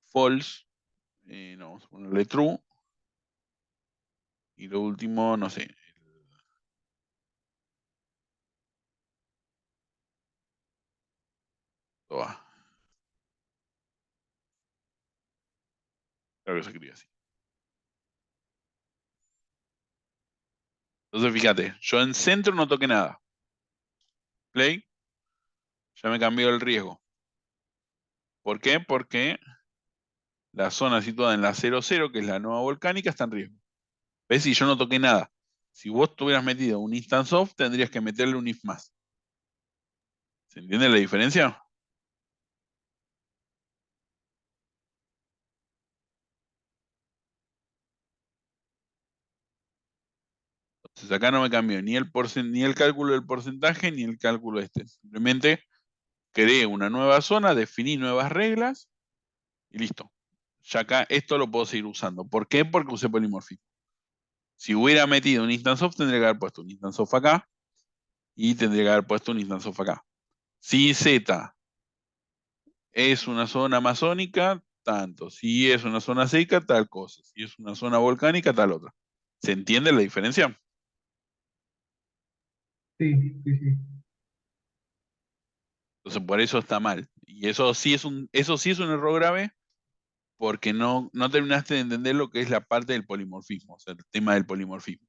False, no, vamos a ponerle true. Y lo último, no sé. Toa. Creo que se escribe así. Entonces fíjate, yo en centro no toqué nada. Play, ya me cambió el riesgo. ¿Por qué? Porque la zona situada en la 00, que es la nueva volcánica, está en riesgo. ¿Ves? Y yo no toqué nada. Si vos tuvieras metido un instance of, tendrías que meterle un if más. ¿Se entiende la diferencia? Entonces acá no me cambió ni el cálculo del porcentaje ni el cálculo este. Simplemente creé una nueva zona, definí nuevas reglas y listo. Ya acá esto lo puedo seguir usando. ¿Por qué? Porque usé polimorfismo. Si hubiera metido un instance of, tendría que haber puesto un instance of acá y tendría que haber puesto un instance of acá. Si Z es una zona amazónica, tanto. Si es una zona seca, tal cosa. Si es una zona volcánica, tal otra. ¿Se entiende la diferencia? Sí, sí, sí. Entonces por eso está mal. Y eso sí es un error grave porque no terminaste de entender lo que es la parte del polimorfismo, o sea, el tema del polimorfismo.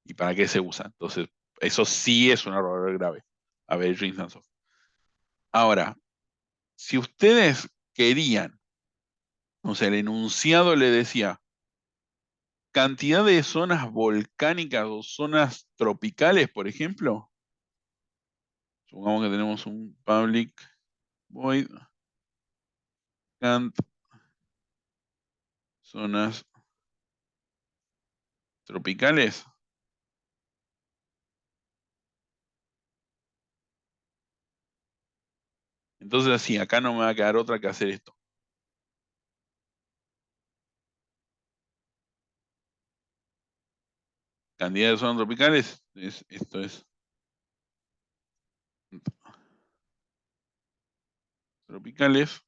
¿Y para qué se usa? Entonces, eso sí es un error grave. A ver, instance of. Ahora, si ustedes querían, o sea, el enunciado le decía cantidad de zonas volcánicas o zonas tropicales, por ejemplo, supongamos que tenemos un public void cant zonas tropicales. Entonces así, acá no me va a quedar otra que hacer esto. Cantidad de zonas tropicales, esto es tropicales.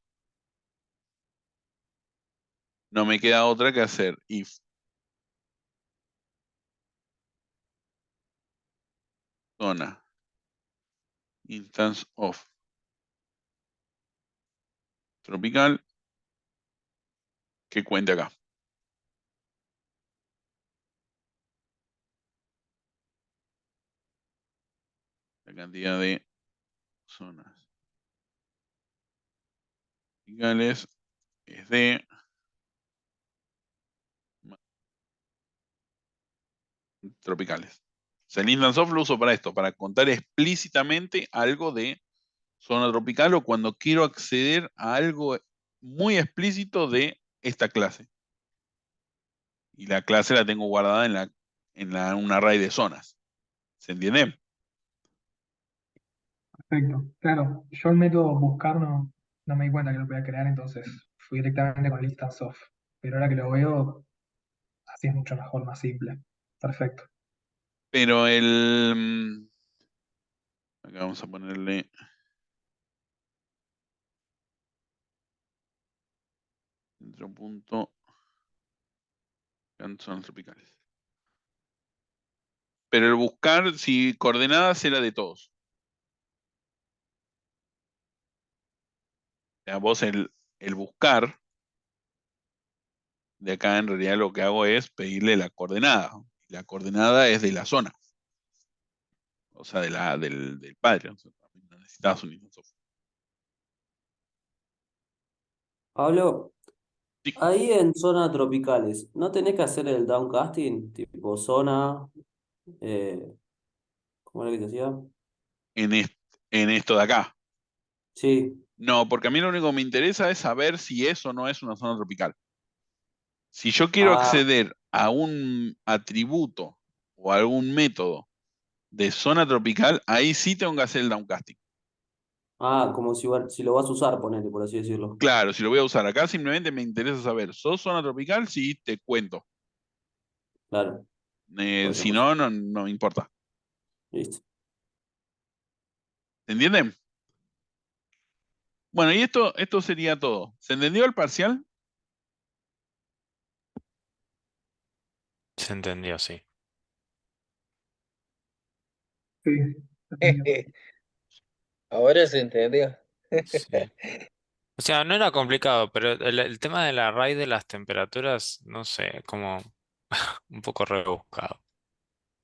No me queda otra que hacer if zona instance of tropical que cuente acá. La cantidad de zonas tropicales es de tropicales. O sea, el instance of lo uso para esto, para contar explícitamente algo de zona tropical o cuando quiero acceder a algo muy explícito de esta clase. Y la clase la tengo guardada en un array de zonas. ¿Se entiende? Perfecto. Claro, yo el método buscar no me di cuenta que lo podía crear, entonces fui directamente con el instance of. Pero ahora que lo veo, así es mucho mejor, más simple. Perfecto. Pero acá vamos a ponerle dentro punto zonas tropicales. Pero el buscar, si coordenadas era de todos. O sea, vos el buscar, de acá en realidad lo que hago es pedirle la coordenada. La coordenada es de la zona, o sea, del padre. O sea, no necesitas un isómorfo. Pablo, Sí, ahí en zonas tropicales, ¿no tenés que hacer el downcasting? Tipo zona, eh, ¿cómo era que se hacía? en, en esto de acá. Sí. No, porque a mí lo único que me interesa es saber si eso no es una zona tropical. Si yo quiero Ah, acceder a un atributo o a algún método de zona tropical, ahí sí tengo que hacer el downcasting. como si lo vas a usar, ponele, por así decirlo. Claro, si lo voy a usar acá, simplemente me interesa saber, ¿sos zona tropical? Sí, te cuento. Claro, cualquier Si cosa. no, no me importa. Listo. ¿Se entiende? Bueno, y esto sería todo. ¿Se entendió el parcial? Se entendió, sí. Sí, entendido. Ahora se entendió. Sí. O sea, no era complicado, pero el tema del array de las temperaturas, no sé, como un poco rebuscado.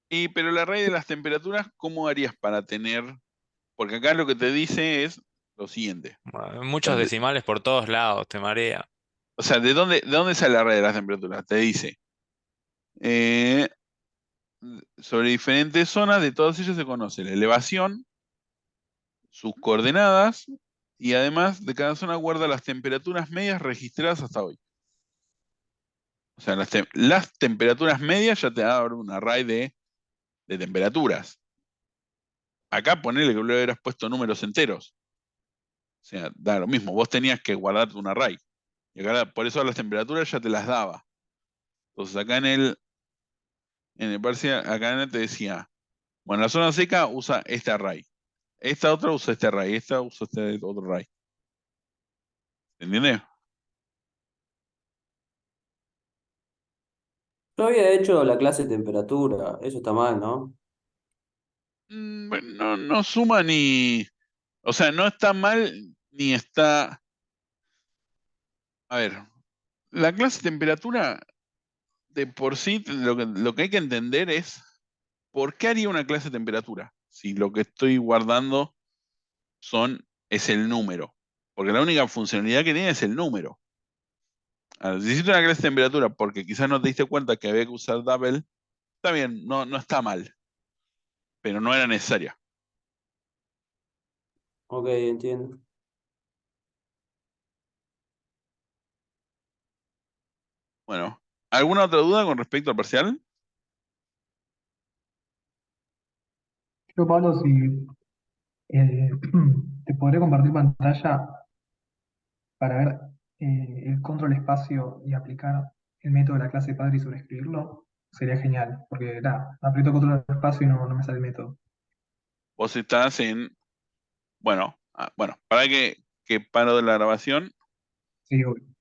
Pero el array de las temperaturas, ¿cómo harías para tener? Porque acá lo que te dice es lo siguiente. Bueno, O sea, muchos decimales por todos lados, te marea. ¿de dónde sale el array de las temperaturas? Te dice, eh, sobre diferentes zonas, de todas ellas se conoce la elevación, sus coordenadas, y además de cada zona guarda las temperaturas medias registradas hasta hoy. O sea, las temperaturas medias ya te abre un array de temperaturas. Acá ponele que le hubieras puesto números enteros. O sea, da lo mismo, vos tenías que guardarte un array. Y acá, por eso las temperaturas ya te las daba. Entonces acá en el parcial, acá en el te decía, bueno, la zona seca usa este array. Esta otra usa este array. Esta usa este otro array. ¿Entiendes? Yo había hecho la clase de temperatura, eso está mal, ¿no? Bueno, no suma ni. O sea, no está mal ni está. A ver, la clase de temperatura de por sí, lo que hay que entender es por qué haría una clase de temperatura si lo que estoy guardando es el número. Porque la única funcionalidad que tiene es el número. Ahora, si hiciste una clase de temperatura porque quizás no te diste cuenta que había que usar double, está bien, no está mal, pero no era necesaria. Ok, entiendo. Bueno, ¿alguna otra duda con respecto al parcial? Yo, Pablo, si eh, te podré compartir pantalla para ver el control espacio y aplicar el método de la clase padre y sobreescribirlo, sería genial, porque nada, aprieto control espacio y no me sale el método. Vos estás en. Bueno, para que paro de la grabación. Sí, obvio.